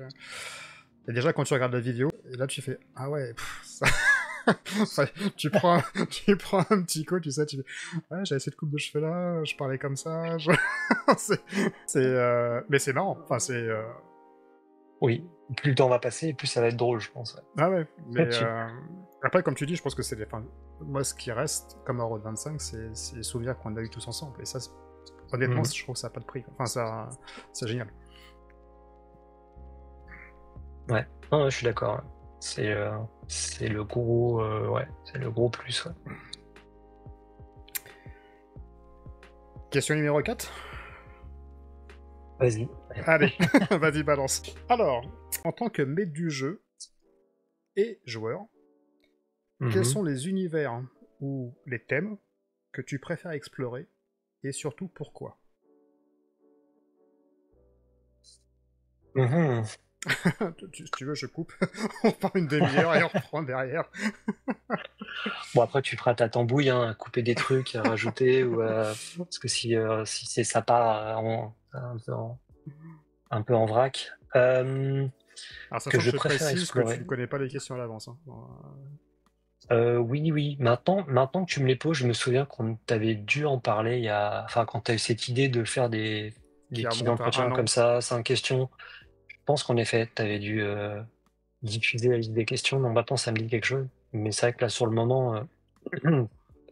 et déjà quand tu regardes la vidéo, et là tu fais ah ouais, ça... Enfin, tu prends un petit coup, tu sais, tu fais ouais, j'avais cette coupe de cheveux là, je parlais comme ça, mais c'est marrant, enfin c'est Oui. Plus le temps va passer, plus ça va être drôle, je pense. ah ouais, mais Ouais. Tu- après comme tu dis, je pense que c'est enfin, moi ce qui reste comme Road 25, c'est les souvenirs qu'on a eu tous ensemble, et ça honnêtement, Mhm. je trouve que ça n'a pas de prix, quoi. Enfin ça c'est génial. Ouais. Non, je suis d'accord. Ouais. C'est le gros, ouais, c'est le gros plus. Ouais. Question numéro 4. Vas-y. Allez, vas-y balance. Alors, en tant que maître du jeu, et joueur. Quels sont les univers ou les thèmes que tu préfères explorer et surtout pourquoi? Si tu veux, je coupe. On prend une demi-heure et on reprend derrière. Bon, après, tu feras ta tambouille, hein, à couper des trucs, à rajouter, ou parce que si c'est ça part un peu en vrac. Alors, Que sachant que je je préfère précise que tu explorer. ne connais pas les questions à l'avance. Hein. Oui. Maintenant que tu me les poses, je me souviens qu'on t'avait dû en parler enfin, quand tu as eu cette idée de faire des Qui petits remonte à un entretiens an. comme ça, 5 questions. Je pense qu'en effet, tu avais dû diffuser la liste des questions. Donc maintenant, ça me dit quelque chose. Mais c'est vrai que là, sur le moment,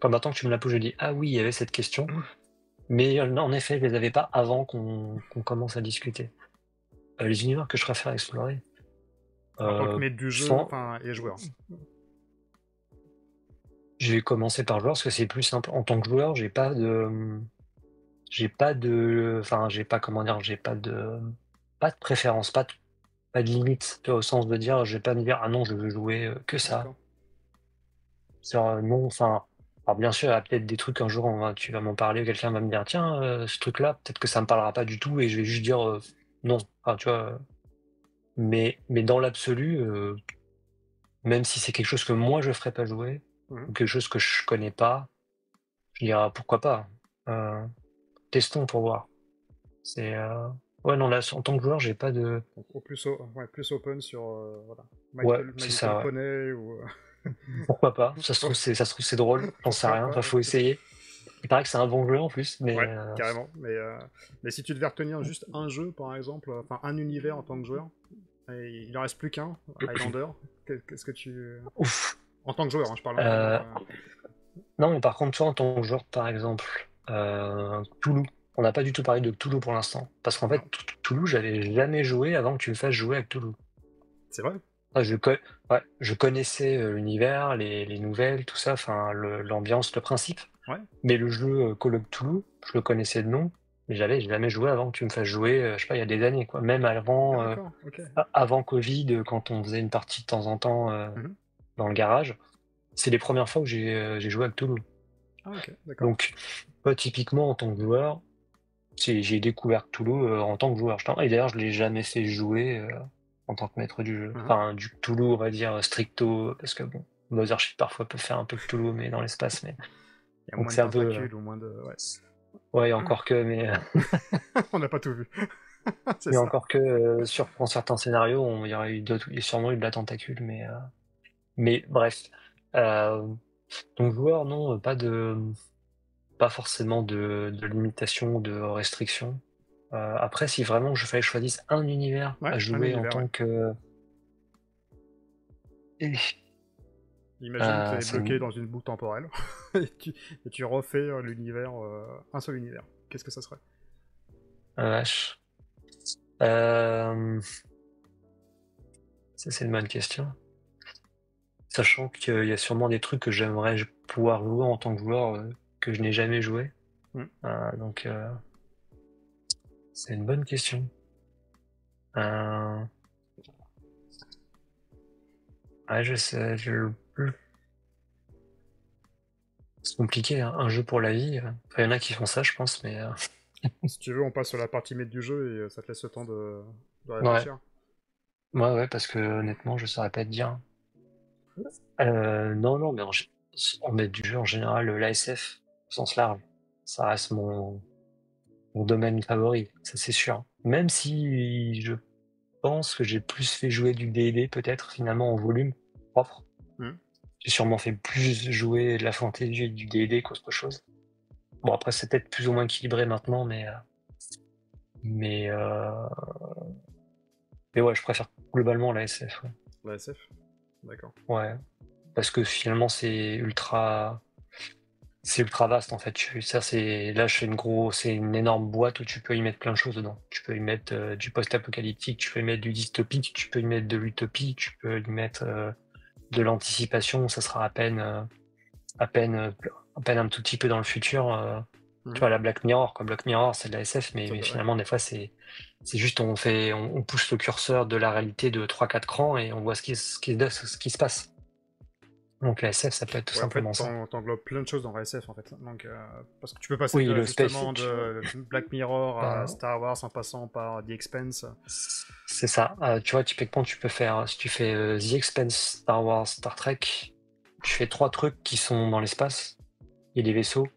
quand maintenant que tu me la poses, je dis ah oui, il y avait cette question. Mais en effet, je les avais pas avant qu'on commence à discuter. Les univers que je préfère explorer. En tant que maître du jeu, Sans... enfin, et joueur. Je vais commencer par joueur parce que c'est plus simple. En tant que joueur, enfin, pas de préférence, pas de limite, tu vois, au sens de dire, je vais pas me dire, ah non, je veux jouer que ça. D'accord. Non, enfin, alors bien sûr, il y a peut-être des trucs un jour, tu vas m'en parler, ou quelqu'un va me dire, tiens, ce truc-là, peut-être que ça me parlera pas du tout et je vais juste dire non. Enfin, tu vois, mais dans l'absolu, même si c'est quelque chose que moi je ferais pas jouer, ou quelque chose que je connais pas, je dirais ah, pourquoi pas. Euh, Testons pour voir. C'est ouais, non, là, en tant que joueur, j'ai pas de. Donc, plus open sur voilà. Ouais, My c'est Little ça, ouais. Pony ou. Pourquoi pas? Ça se trouve c'est drôle, j'en sais Pourquoi rien. pas, Enfin, faut essayer. Il paraît que c'est un bon jeu en plus, mais Ouais, carrément. Mais si tu devais retenir juste un jeu, par exemple, enfin un univers en tant que joueur, et il en reste plus qu'un, Highlander, qu'est-ce que tu. ouf. En tant que joueur, hein, je parle vraiment. Euh, Non, mais par contre, toi, en tant que joueur, par exemple, Cthulhu. On n'a pas du tout parlé de Cthulhu pour l'instant. Parce qu'en fait, Non, Cthulhu, j'avais jamais joué avant que tu me fasses jouer à Cthulhu. c'est vrai. Ah, ouais, je connaissais l'univers, les nouvelles, tout ça, enfin, l'ambiance, le principe. Ouais. Mais le jeu Call of Cthulhu, je le connaissais de nom, mais j'avais jamais joué avant que tu me fasses jouer, je sais pas, il y a des années, quoi. Même D'accord, ok. avant Covid, quand on faisait une partie de temps en temps Mhm. dans le garage, c'est les premières fois que j'ai joué à Cthulhu. Ah, ok, d'accord. Donc, moi, typiquement, en tant que joueur, j'ai découvert Cthulhu en tant que joueur. Et d'ailleurs, je l'ai jamais fait jouer en tant que maître du jeu. Mhm. Enfin, du Cthulhu, on va dire stricto, parce que bon, Mothership parfois peut faire un peu Cthulhu, mais dans l'espace. Mais Il y a donc moins de c'est un peu, tentacules ou moins de. Ouais. ouais, encore que, mais On n'a pas tout vu. C'est mais ça. encore que pour certains scénarios, il y aurait eu d'autres, il y a sûrement eu de la tentacule, mais bref. Euh, donc joueur, non, pas forcément de limitation, de restriction. Après, si vraiment je fallait choisir un univers Ouais, à un jouer en univers, ouais. tant que. Imagine, tu es C'est bloqué une dans une boucle temporelle et tu refais l'univers, un seul univers. Qu'est-ce que ça serait? vache. Euh, Ça, c'est une bonne question. Sachant qu'il y a sûrement des trucs que j'aimerais pouvoir jouer en tant que joueur que je n'ai jamais joué. Hmm. Donc, c'est une bonne question. Euh, Ouais, je sais, c'est compliqué, hein, un jeu pour la vie. Enfin, il y en a qui font ça, je pense, mais Si tu veux, on passe sur la partie maître du jeu et ça te laisse le temps de ouais, réfléchir. ouais, parce que honnêtement, je saurais pas te dire. Non, non, mais en maître du jeu en général, l'ASF, au sens large, ça reste mon domaine favori, ça c'est sûr. Même si je pense que j'ai plus fait jouer du D&D peut-être finalement en volume propre. Hmm. J'ai sûrement fait plus jouer de la fantasy et du D&D qu'autre chose. Bon, après, c'est peut-être plus ou moins équilibré maintenant, mais, euh, mais ouais, je préfère globalement la SF. Ouais. La SF. D'accord. Ouais. Parce que finalement, c'est ultra vaste en fait. Là, c'est une énorme boîte où tu peux y mettre plein de choses dedans. Tu peux y mettre du post-apocalyptique, tu peux y mettre du dystopique, tu peux y mettre de l'utopie, tu peux y mettre de l'anticipation. Ça sera à peine un tout petit peu dans le futur. Tu vois, la Black Mirror, quoi. Black Mirror, c'est de la SF, mais Ouais. finalement, des fois, c'est juste, on pousse le curseur de la réalité de 3-4 crans et on voit ce qui se passe. Donc la SF, ça peut être tout Ouais, en fait, simplement ça. t'englobes plein de choses dans la SF, en fait. Donc, parce que tu peux passer Oui, le space, justement de Black Mirror à ben, Star Wars en passant par The Expanse. c'est ça. Tu vois, typiquement, tu peux faire, si tu fais The Expanse, Star Wars, Star Trek, tu fais 3 trucs qui sont dans l'espace et des vaisseaux.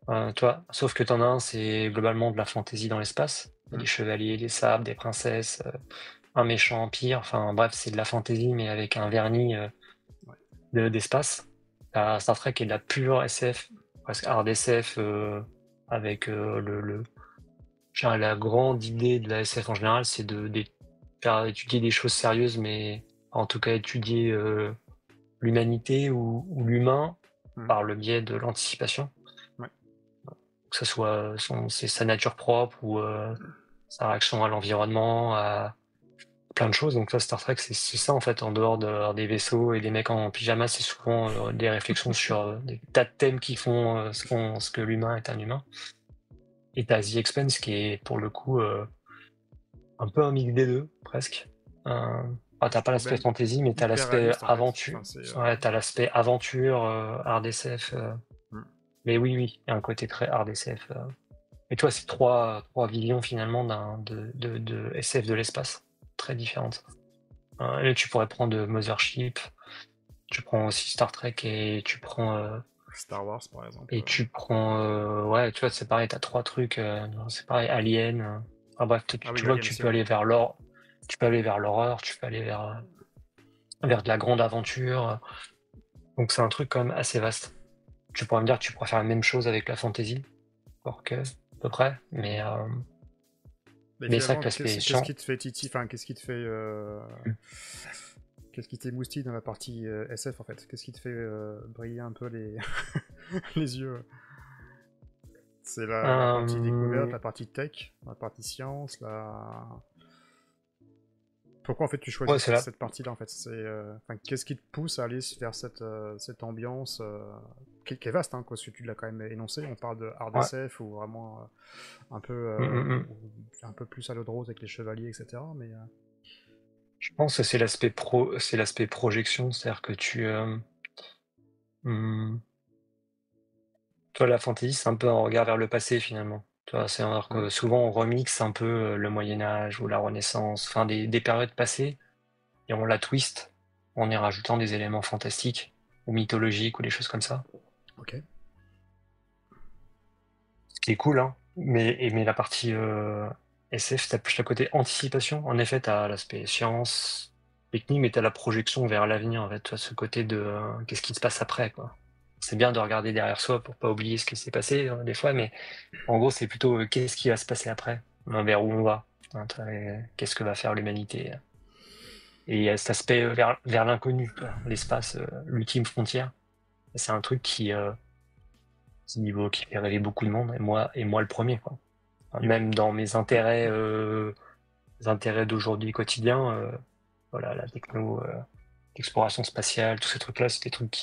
Tu vois, sauf que t'en as un, c'est globalement de la fantasy dans l'espace. Il y a des chevaliers, des sabres, des princesses, un méchant empire. Enfin, bref, c'est de la fantasy, mais avec un vernis d'espace. T'as Star Trek qui est de la pure SF, presque hard SF, avec je dirais la grande idée de la SF en général, c'est de faire étudier des choses sérieuses, mais en tout cas étudier l'humanité ou l'humain par le biais de l'anticipation. Ouais. Que ce soit c'est sa nature propre ou sa réaction à l'environnement, à plein de choses. Donc là, Star Trek, c'est ça en fait, en dehors des vaisseaux et des mecs en pyjama, c'est souvent des réflexions sur des tas de thèmes qui font ce que l'humain est un humain. Et t'as The Expanse qui est pour le coup un peu un mix des deux, presque. T'as pas l'aspect Même fantasy, mais t'as hyper l'aspect réaliste, en fait. aventure. Enfin, c'est... Ouais, t'as l'aspect aventure, hard SF. Mm. Mais oui, il y a un côté très hard SF. Et toi, c'est trois visions finalement de SF de l'espace, très différentes. Et tu pourrais prendre Mothership, tu prends aussi Star Trek Star Wars, par exemple. et tu prends ouais, tu vois, c'est pareil, t'as 3 trucs, c'est pareil, Alien. Bref, Ah tu oui, vois que Alien tu aussi, peux ouais. aller vers l'or, tu peux aller vers l'horreur, tu peux aller vers de la grande aventure. Donc c'est un truc quand même assez vaste. Tu pourrais me dire que tu pourrais faire la même chose avec la fantasy, encore que à peu près, Mais mais c'est vrai finalement, que l'aspect qu'est-ce chiant. qui te fait titi... Enfin, qu'est-ce qui te fait... Qu'est-ce qui t'émoustille dans la partie SF, en fait? Qu'est-ce qui te fait briller un peu les, les yeux? C'est la partie découverte, Euh, la partie tech, la partie science, la... Pourquoi en fait tu choisis ouais, c'est là. cette partie-là en fait? C'est, enfin, qu'est-ce qui te pousse à aller vers cette ambiance qui est vaste, hein, parce que tu l'as quand même énoncé. On parle de hard Ouais. SF ou vraiment Mm, mm, mm. un peu plus à l'eau de rose avec les chevaliers, etc. Mais Je pense que c'est l'aspect projection, c'est-à-dire que hmm, toi, la fantasy, c'est un peu un regard vers le passé finalement. Tu vois, c'est-à-dire que souvent on remixe un peu le Moyen Âge ou la Renaissance, enfin des périodes passées, et on la twist en y rajoutant des éléments fantastiques ou mythologiques ou des choses comme ça. ok. Ce qui est cool, hein. Mais la partie SF, t'as plus le côté anticipation. En effet, t'as l'aspect science, technique, mais t'as la projection vers l'avenir, en fait. Tu vois, ce côté de qu'est-ce qui se passe après, quoi. C'est bien de regarder derrière soi pour pas oublier ce qui s'est passé, des fois, mais en gros, c'est plutôt qu'est-ce qui va se passer après, vers où on va, hein, qu'est-ce que va faire l'humanité. Et il y a cet aspect vers l'inconnu, tu vois, l'espace, l'ultime frontière. C'est un truc qui fait rêver beaucoup de monde, et moi le premier, quoi. Et Même dans mes intérêts, les intérêts d'aujourd'hui quotidiens, voilà, la techno, l'exploration spatiale, tous ces trucs-là, c'est des trucs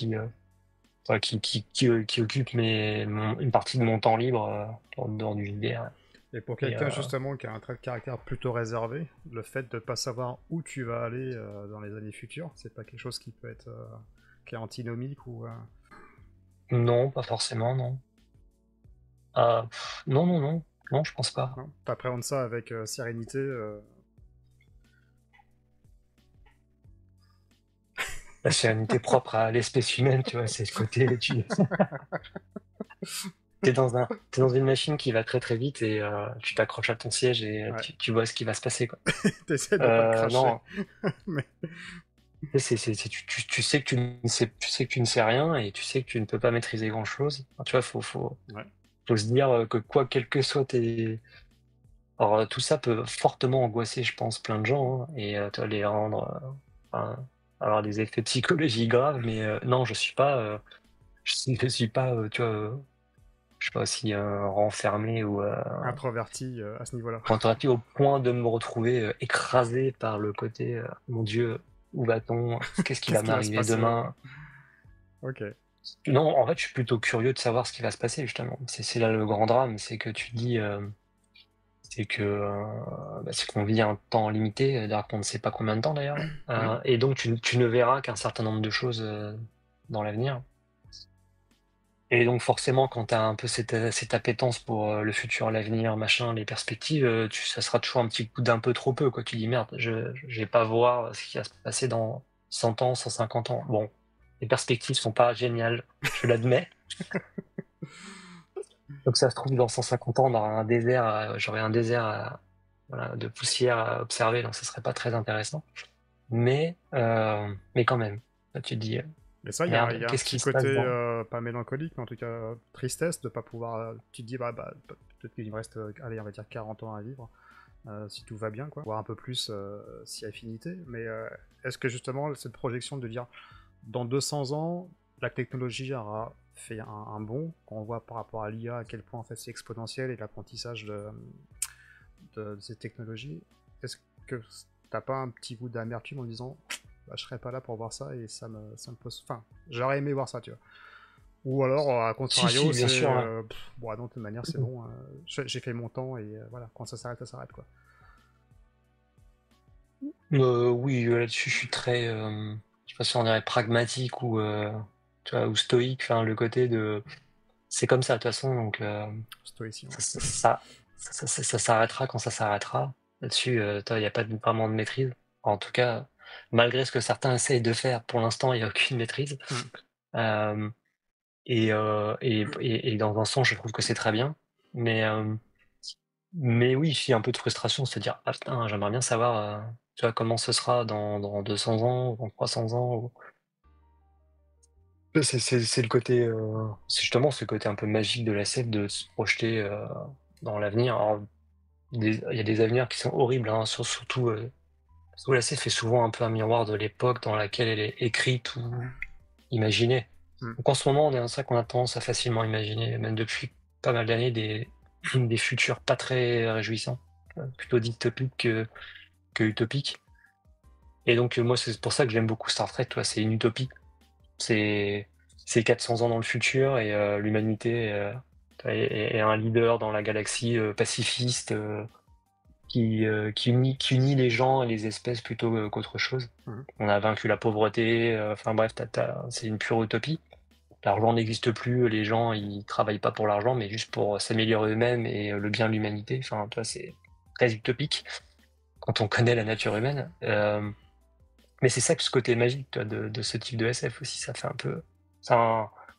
enfin, qui occupent une partie de mon temps libre en dehors du JDR. Et pour Et quelqu'un justement qui a un trait de caractère plutôt réservé, le fait de ne pas savoir où tu vas aller dans les années futures, c'est pas quelque chose qui peut être qui est antinomique ou non, pas forcément, non. Non, non, non, non, je pense pas. non, t'appréhendes ça avec sérénité. La sérénité propre à l'espèce humaine, tu vois, c'est le côté, t'es dans une machine qui va très très vite et tu t'accroches à ton siège et Ouais, tu vois ce qui va se passer, quoi. t'essaies de pas le cracher. Non, Mais tu sais que tu sais que tu ne sais rien et tu sais que tu ne peux pas maîtriser grand-chose. Enfin, tu vois, ouais. faut se dire que quoi, quel que soit tes... Alors, tout ça peut fortement angoisser, je pense, plein de gens, hein, et tu vois, les rendre... enfin, avoir des effets psychologiques graves, mais non, je suis pas, tu vois, je sais pas si renfermé ou Introverti à ce niveau-là. contracté au point de me retrouver écrasé par le côté mon Dieu, où va-t-on? Qu'est-ce qui va Qu'est-ce qui va se m'arriver passer? Ouais. demain? Ok. Non, en fait, je suis plutôt curieux de savoir ce qui va se passer, justement. C'est là le grand drame, c'est que tu dis, c'est que c'est qu'on vit un temps limité, d'ailleurs qu'on ne sait pas combien de temps d'ailleurs, Oui. et donc tu ne verras qu'un certain nombre de choses dans l'avenir. Et donc forcément, quand tu as un peu cette appétence pour le futur, l'avenir, machin, les perspectives, ça sera toujours un petit coup d'un peu trop peu, quoi. Tu dis merde, je vais pas voir ce qui va se passer dans 100 ans, 150 ans. Bon, les perspectives sont pas géniales, je l'admets. Donc ça se trouve, dans 150 ans, on aura un désert, j'aurai un désert voilà, de poussière à observer, donc ça serait pas très intéressant. Mais quand même, là, tu te dis, Mais ça, il merde, y a un qu'est-ce petit qui se côté passe dans... pas mélancolique, mais en tout cas tristesse de pas pouvoir. Tu te dis, peut-être qu'il me reste, allez, on va dire 40 ans à vivre, si tout va bien, quoi. Voire un peu plus si affinité. Mais est-ce que justement, cette projection de dire, dans 200 ans, la technologie aura fait un bond, quand on voit par rapport à l'IA à quel point en fait c'est exponentiel et l'apprentissage de ces technologies, est-ce que t'as pas un petit goût d'amertume en disant bah, je serais pas là pour voir ça et ça me pose. Enfin, j'aurais aimé voir ça, tu vois. Ou alors, à Si, contrario, si, bien c'est sûr, ouais. bon, non, de toute manière, c'est bon, j'ai fait mon temps et voilà, quand ça s'arrête, quoi. Oui, là-dessus, je suis très, je sais pas si on dirait pragmatique ou, tu vois, ou stoïque. Enfin, le côté de, c'est comme ça de toute façon, donc Stoïcien, ça, ouais. ça, ça, ça s'arrêtera quand ça s'arrêtera. Là-dessus, il n'y a pas vraiment de maîtrise. En tout cas, malgré ce que certains essayent de faire, pour l'instant, il n'y a aucune maîtrise. Hmm. Euh, et dans un sens, je trouve que c'est très bien. Mais, euh, mais oui, il y a un peu de frustration, se dire, ah putain, j'aimerais bien savoir, tu vois, comment ce sera dans 200 ans, ou dans 300 ans. C'est le côté, c'est justement ce côté un peu magique de la SF, de se projeter dans l'avenir. Alors, il y a des avenirs qui sont horribles, hein, surtout, surtout la SF fait souvent un peu un miroir de l'époque dans laquelle elle est écrite ou imaginée. Hmm. Donc en ce moment, on est dans ça qu'on a tendance à facilement imaginer, même depuis pas mal d'années, des futurs pas très réjouissants, plutôt dystopiques que utopiques. Et donc moi, c'est pour ça que j'aime beaucoup Star Trek, toi, c'est une utopie. C'est c'est 400 ans dans le futur et l'humanité est un leader dans la galaxie pacifiste qui unit les gens et les espèces plutôt qu'autre chose. Hmm. On a vaincu la pauvreté, enfin bref, c'est une pure utopie. L'argent n'existe plus, les gens ils travaillent pas pour l'argent, mais juste pour s'améliorer eux-mêmes et le bien de l'humanité. Enfin, toi, c'est très utopique quand on connaît la nature humaine. Mais c'est ça que ce côté magique toi, de ce type de SF aussi, ça fait un peu.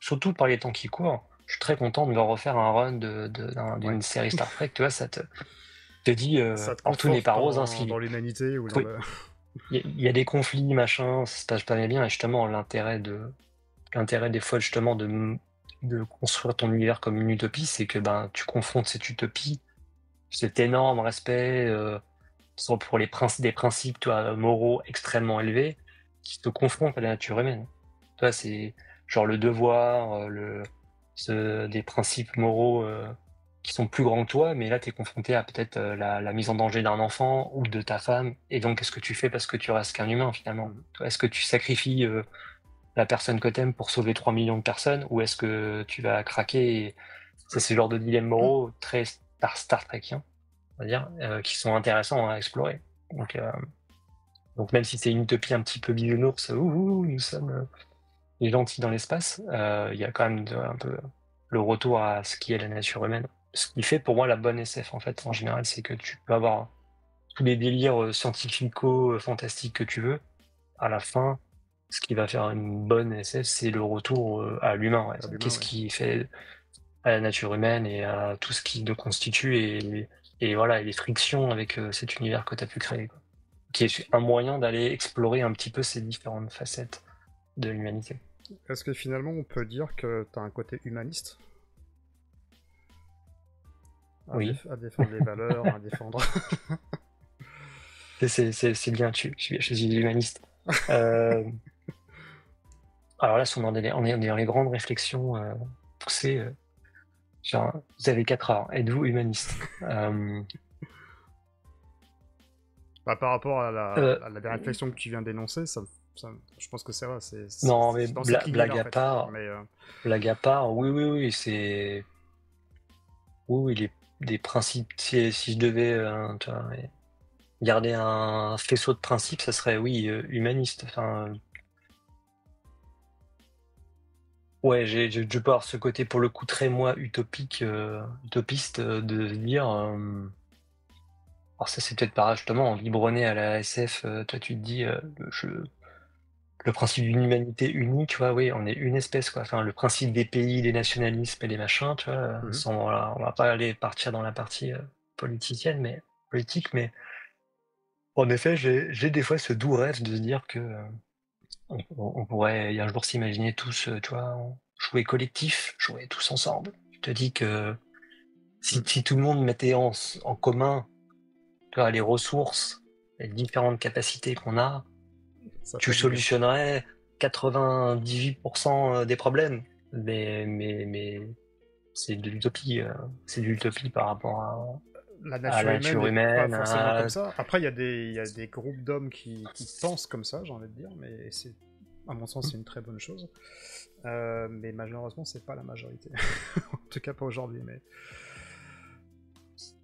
Surtout par les temps qui courent, je suis très content de me refaire un run Ouais. d'une série Star Trek, tu vois, te dit, Ça te alors tout n'est conforte pas rose, hein, dans l'humanité ou dans oui, le. il y a des conflits, machin, ça se passe pas bien, et justement, l'intérêt des fois, justement, de construire ton univers comme une utopie, c'est que ben, tu confrontes cette utopie, cet énorme respect, pour des principes, toi, moraux extrêmement élevés, qui te confrontent à la nature humaine. Toi, c'est genre le devoir, des principes moraux qui sont plus grands que toi, mais là, tu es confronté à peut-être la mise en danger d'un enfant ou de ta femme, et donc qu'est-ce que tu fais parce que tu restes qu'un humain finalement? Hmm. Toi, est-ce que tu sacrifies la personne que t'aimes pour sauver 3 millions de personnes, ou est-ce que tu vas craquer c'est ce genre de dilemmes moraux très Star Trekien, on va dire, qui sont intéressants à explorer. Donc même si c'est une utopie un petit peu bisounours, ouh, nous sommes les gentils dans l'espace, il y a quand même un peu le retour à ce qui est la nature humaine. Ce qui fait pour moi la bonne SF en fait, en général, c'est que tu peux avoir tous les délires scientifico-fantastiques que tu veux. À la fin, ce qui va faire une bonne SF, c'est le retour à l'humain. Ouais. À l'humain, Qu'est-ce ouais. qui fait à la nature humaine et à tout ce qui le constitue et voilà, et les frictions avec cet univers que tu as pu créer, quoi. Qui est un moyen d'aller explorer un petit peu ces différentes facettes de l'humanité. Est-ce que finalement on peut dire que t'as un côté humaniste Oui, à défendre les valeurs, à défendre. c'est bien, je suis humaniste. Euh, alors là, si on est dans les grandes réflexions poussées. Genre, vous avez 4 heures, êtes-vous humaniste? Bah, par rapport Euh, à la réflexion que tu viens d'énoncer, ça Je pense que c'est vrai, Non, mais dans cette lignée-là, en fait. Mais, blague à part, oui, c'est. Oui, des principes. Si je devais tu vois, garder un faisceau de principes, ça serait, oui, humaniste. Enfin, ouais, je peux avoir ce côté, pour le coup, très, moi, utopiste, de se dire. Alors, ça, c'est peut-être pas justement, en biberonné à la SF, toi, tu te dis, le principe d'une humanité unie, tu vois, oui, on est une espèce, quoi. Enfin, le principe des pays, des nationalismes et des machins, tu vois, mhm. sans, voilà, on va pas aller partir dans la partie politicienne, politique, mais en effet, j'ai des fois ce doux rêve de se dire que on pourrait un jour s'imaginer tous, tu vois, jouer collectif, jouer tous ensemble. Je te dis que si tout le monde mettait en commun, tu vois, les ressources, les différentes capacités qu'on a, Ça tu fait du bien. solutionnerais 98% des problèmes. Mais c'est de l'utopie. C'est de l'utopie par rapport La à nature la humaine nature n'est pas humaine. forcément comme ça. Après, il y a des groupes d'hommes qui pensent comme ça, j'ai envie de dire, mais à mon sens, c'est une très bonne chose. Mais malheureusement, c'est pas la majorité. En tout cas, pas aujourd'hui. Mais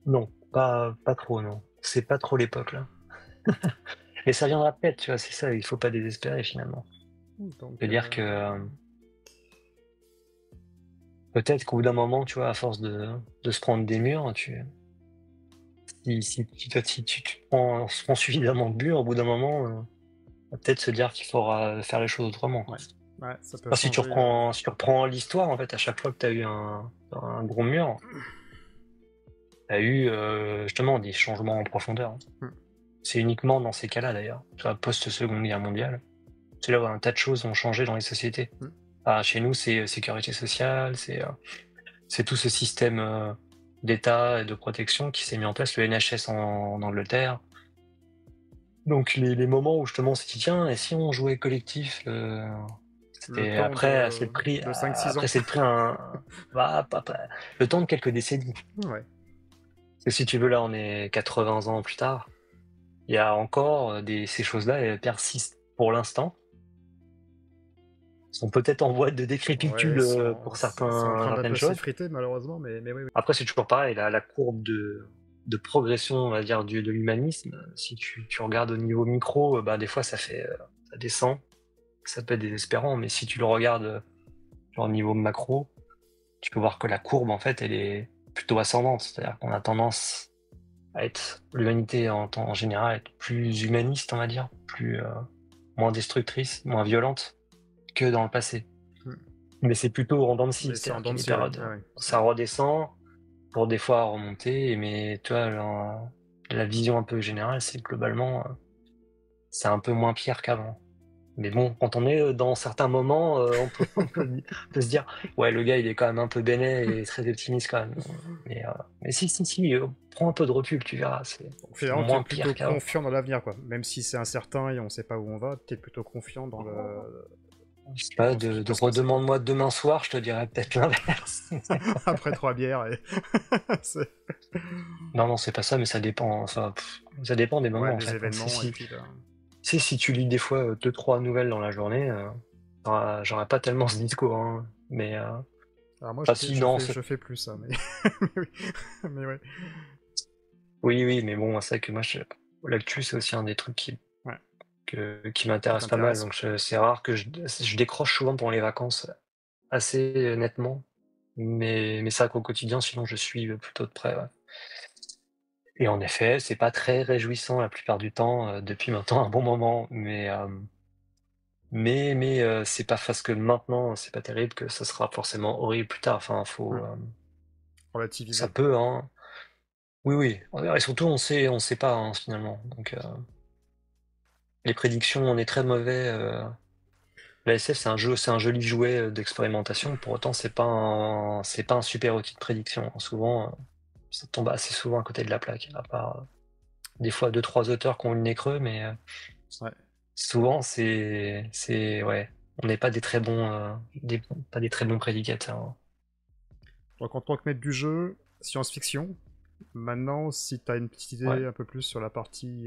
Non, pas trop, non. C'est pas trop l'époque, là. Mais ça viendra peut-être, tu vois, c'est ça, il faut pas désespérer finalement. donc, C'est-à-dire que peut-être qu'au bout d'un moment, tu vois, à force de se prendre des murs, si tu on se prend suffisamment de murs, au bout d'un moment, on va peut-être se dire qu'il faudra faire les choses autrement, quoi. ouais, ouais, ça peut Enfin, changer. si tu reprends l'histoire, en fait, à chaque fois que tu as eu un gros mur, tu as eu justement des changements en profondeur. Hmm. C'est uniquement dans ces cas-là, d'ailleurs, tu vois, post-Seconde Guerre mondiale, c'est là où un tas de choses ont changé dans les sociétés. Hmm. Ah, chez nous, c'est sécurité sociale, c'est tout ce système d'État et de protection qui s'est mis en place, le NHS en Angleterre. Donc les moments où justement on s'est dit tiens, et si on jouait collectif, Le c'était temps de 5-6 ans. après c'est le prix le temps de quelques décennies. Ouais. Parce que si tu veux, là on est 80 ans plus tard, il y a encore ces choses-là, elles persistent pour l'instant, sont peut-être en voie de Ouais, décrépitude pour c'est en train d'un certaines peu choses. s'effriter, malheureusement, mais oui, oui. Après, c'est toujours pareil, la courbe de progression, on va dire, de l'humanisme, si tu regardes au niveau micro, bah, des fois, ça descend, ça peut être désespérant, mais si tu le regardes genre, au niveau macro, tu peux voir que la courbe, en fait, elle est plutôt ascendante. C'est-à-dire qu'on a tendance à être, l'humanité en général, à être plus humaniste, on va dire, moins destructrice, moins violente que dans le passé. Hmm. Mais c'est plutôt en dents de scie, Mais c'est en c'est-à-dire dents qu'il y de a des scie, ouais. périodes, Ouais, ouais. ça redescend, pour des fois remonter, mais tu vois, la vision un peu générale, c'est que globalement, c'est un peu moins pire qu'avant. Mais bon, quand on est dans certains moments, on peut se dire, ouais, le gars, il est quand même un peu bénet et très optimiste quand même. Mais si, prends un peu de recul, tu verras, Donc, c'est finalement, tu es moins pire plutôt qu'avant. confiant dans l'avenir, quoi. Même si c'est incertain et on sait pas où on va, tu es plutôt confiant Je sais pas, dans ce qui de peut se passer. redemande-moi demain soir, je te dirais peut-être l'inverse. Après 3 bières et. c'est- Non, c'est pas ça, mais ça dépend. Enfin, ça dépend des Ouais, moments en des fait, hein. événements, et puis là. Si tu lis des fois 2-3 nouvelles dans la journée, j'aurais pas tellement ce discours, hein. Mais Alors moi, enfin, si, non, je fais plus ça, mais. mais oui. Mais ouais. oui, mais bon, c'est vrai que moi, l'actu, c'est aussi un des trucs Ouais, qui qui m'intéresse pas mal. t'intéresse. Donc c'est rare que je décroche souvent pendant les vacances assez nettement. Mais c'est vrai qu'au quotidien, sinon, je suis plutôt de près. Ouais. Et en effet, c'est pas très réjouissant la plupart du temps depuis maintenant un bon moment, mais c'est pas parce que maintenant c'est pas terrible que ça sera forcément horrible plus tard. Enfin, Hmm. ça Relativiser. peut, hein. Oui. Et surtout, on sait pas hein, finalement. Donc, les prédictions, on est très mauvais. La SF, c'est un joli jouet d'expérimentation. Pour autant, c'est pas un super outil de prédiction. Souvent, ça tombe assez souvent à côté de la plaque. À part des fois deux, trois auteurs qui ont le nez creux, mais Ouais. souvent, ouais, on n'est pas des très bons, pas des très bons prédicateurs, hein. Donc en tant que maître du jeu, science-fiction. Maintenant, si t'as une petite Ouais. idée un peu plus sur la partie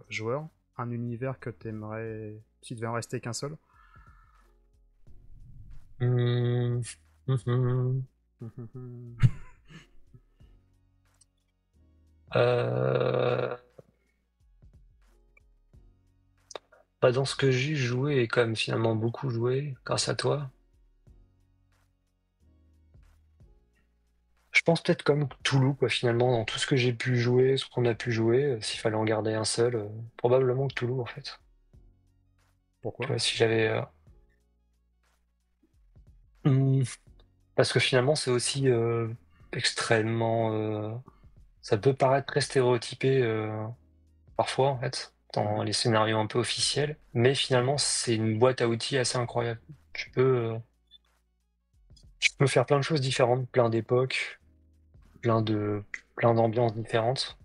joueur, un univers que t'aimerais, s'il devait en rester qu'un seul? Hum, hum. Euh, Pas dans ce que j'ai joué et quand même finalement beaucoup joué grâce à toi. Je pense peut-être comme Toulouse, quoi, finalement, dans tout ce que j'ai pu jouer, ce qu'on a pu jouer, s'il fallait en garder un seul, probablement que Toulouse, en fait. Tu Pourquoi? vois, si j'avais. Hmm, Parce que finalement, c'est aussi extrêmement. Ça peut paraître très stéréotypé parfois, en fait, dans Mhm. les scénarios un peu officiels, mais finalement, c'est une boîte à outils assez incroyable. Tu peux faire plein de choses différentes, plein d'époques, plein de, plein d'ambiances différentes.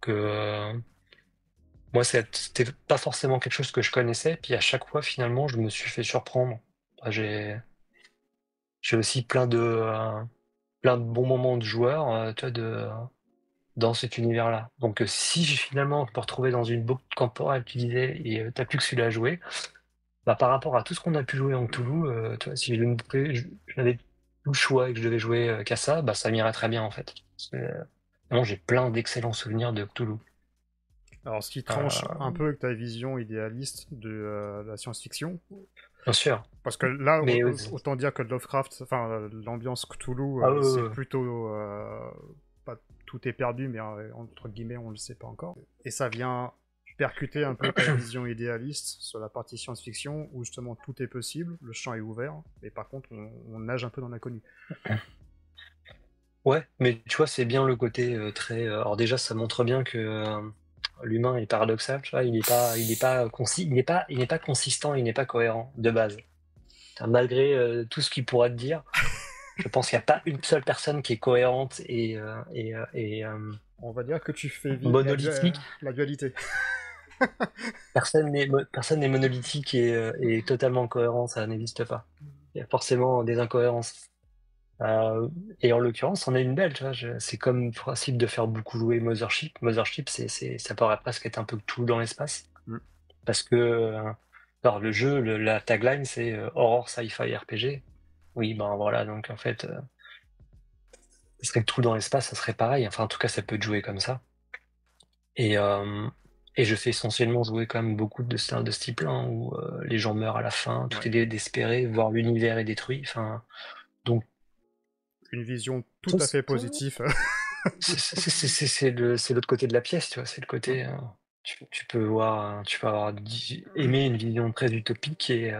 Que moi, c'était pas forcément quelque chose que je connaissais, puis à chaque fois, finalement, je me suis fait surprendre. Bah, j'ai aussi plein de bons moments de joueurs, tu vois, dans cet univers-là. Donc, si finalement je peux retrouver dans une boucle temporelle, tu disais, et t'as plus que celui-là à jouer, bah, par rapport à tout ce qu'on a pu jouer en Toulouse, tu vois, si je n'avais plus le choix et que je devais jouer qu'à ça, bah, ça m'irait très bien en fait. Parce que, vraiment, j'ai plein d'excellents souvenirs de Cthulhu. Alors, ce qui tranche un Euh, peu avec ta vision idéaliste de la science-fiction, Bien sûr, parce que là, mais autant dire que Lovecraft, enfin, l'ambiance Cthulhu, ah, c'est plutôt pas tout est perdu, mais entre guillemets, on le sait pas encore. Et ça vient percuter un peu ta vision idéaliste sur la partie science-fiction, où justement tout est possible, le champ est ouvert, mais par contre, on nage un peu dans l'inconnu. ouais, mais tu vois, c'est bien le côté très. Alors déjà, ça montre bien que l'humain est paradoxal. Tu vois, il n'est pas consistant, il n'est pas cohérent de base. Enfin, malgré tout ce qu'il pourra te dire, je pense qu'il n'y a pas une seule personne qui est cohérente et On va dire que tu fais vivre monolithique. la dualité. Personne n'est monolithique et totalement cohérent, ça n'existe pas. Il y a forcément des incohérences. Euh, et en l'occurrence, on a une belle, tu vois. C'est comme le principe de faire beaucoup jouer Mothership. Mothership, ça paraît presque être un peu tout dans l'espace. Mm. Parce que alors, le jeu, la tagline, c'est Horror Sci-Fi RPG. Oui, ben voilà, donc en fait, ce serait que tout dans l'espace, ça serait pareil. Enfin, en tout cas, ça peut être joué comme ça. Et, euh, et je fais essentiellement jouer quand même beaucoup de ce type-là, hein, où les gens meurent à la fin, tout Ouais. est désespéré, voire l'univers est détruit. Enfin, donc, Une vision tout tout à fait ça, positive. c'est l'autre côté de la pièce, tu vois. C'est le Mm. côté, tu peux avoir aimé une vision très utopique et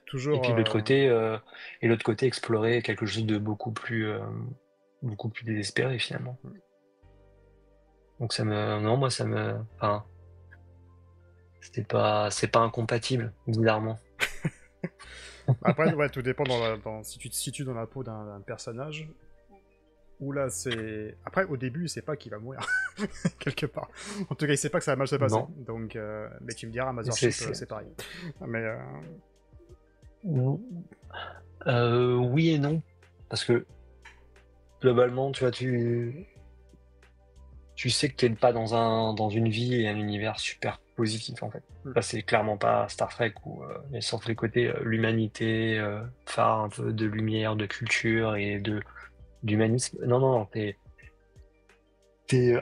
Toujours. puis l'autre côté explorer quelque chose de beaucoup plus désespéré finalement. Donc non, moi enfin, c'est pas incompatible, bizarrement. Après, ouais, tout dépend si tu te situes dans la peau d'un personnage. Ou là, c'est. Après, au début, il sait pas qu'il va mourir, quelque part. En tout cas, il sait pas que ça va mal se passer. Non, Donc, mais tu me diras, c'est, Mothership, c'est- c'est pareil. Mais oui et non, parce que globalement, tu vois, tu sais que t'es pas dans une vie et un univers super positif en fait. hmm. Ça, c'est clairement pas Star Trek où il y a surtout les côtés l'humanité, phare un peu de lumière, de culture et d'humanisme. Non, non, non, t'es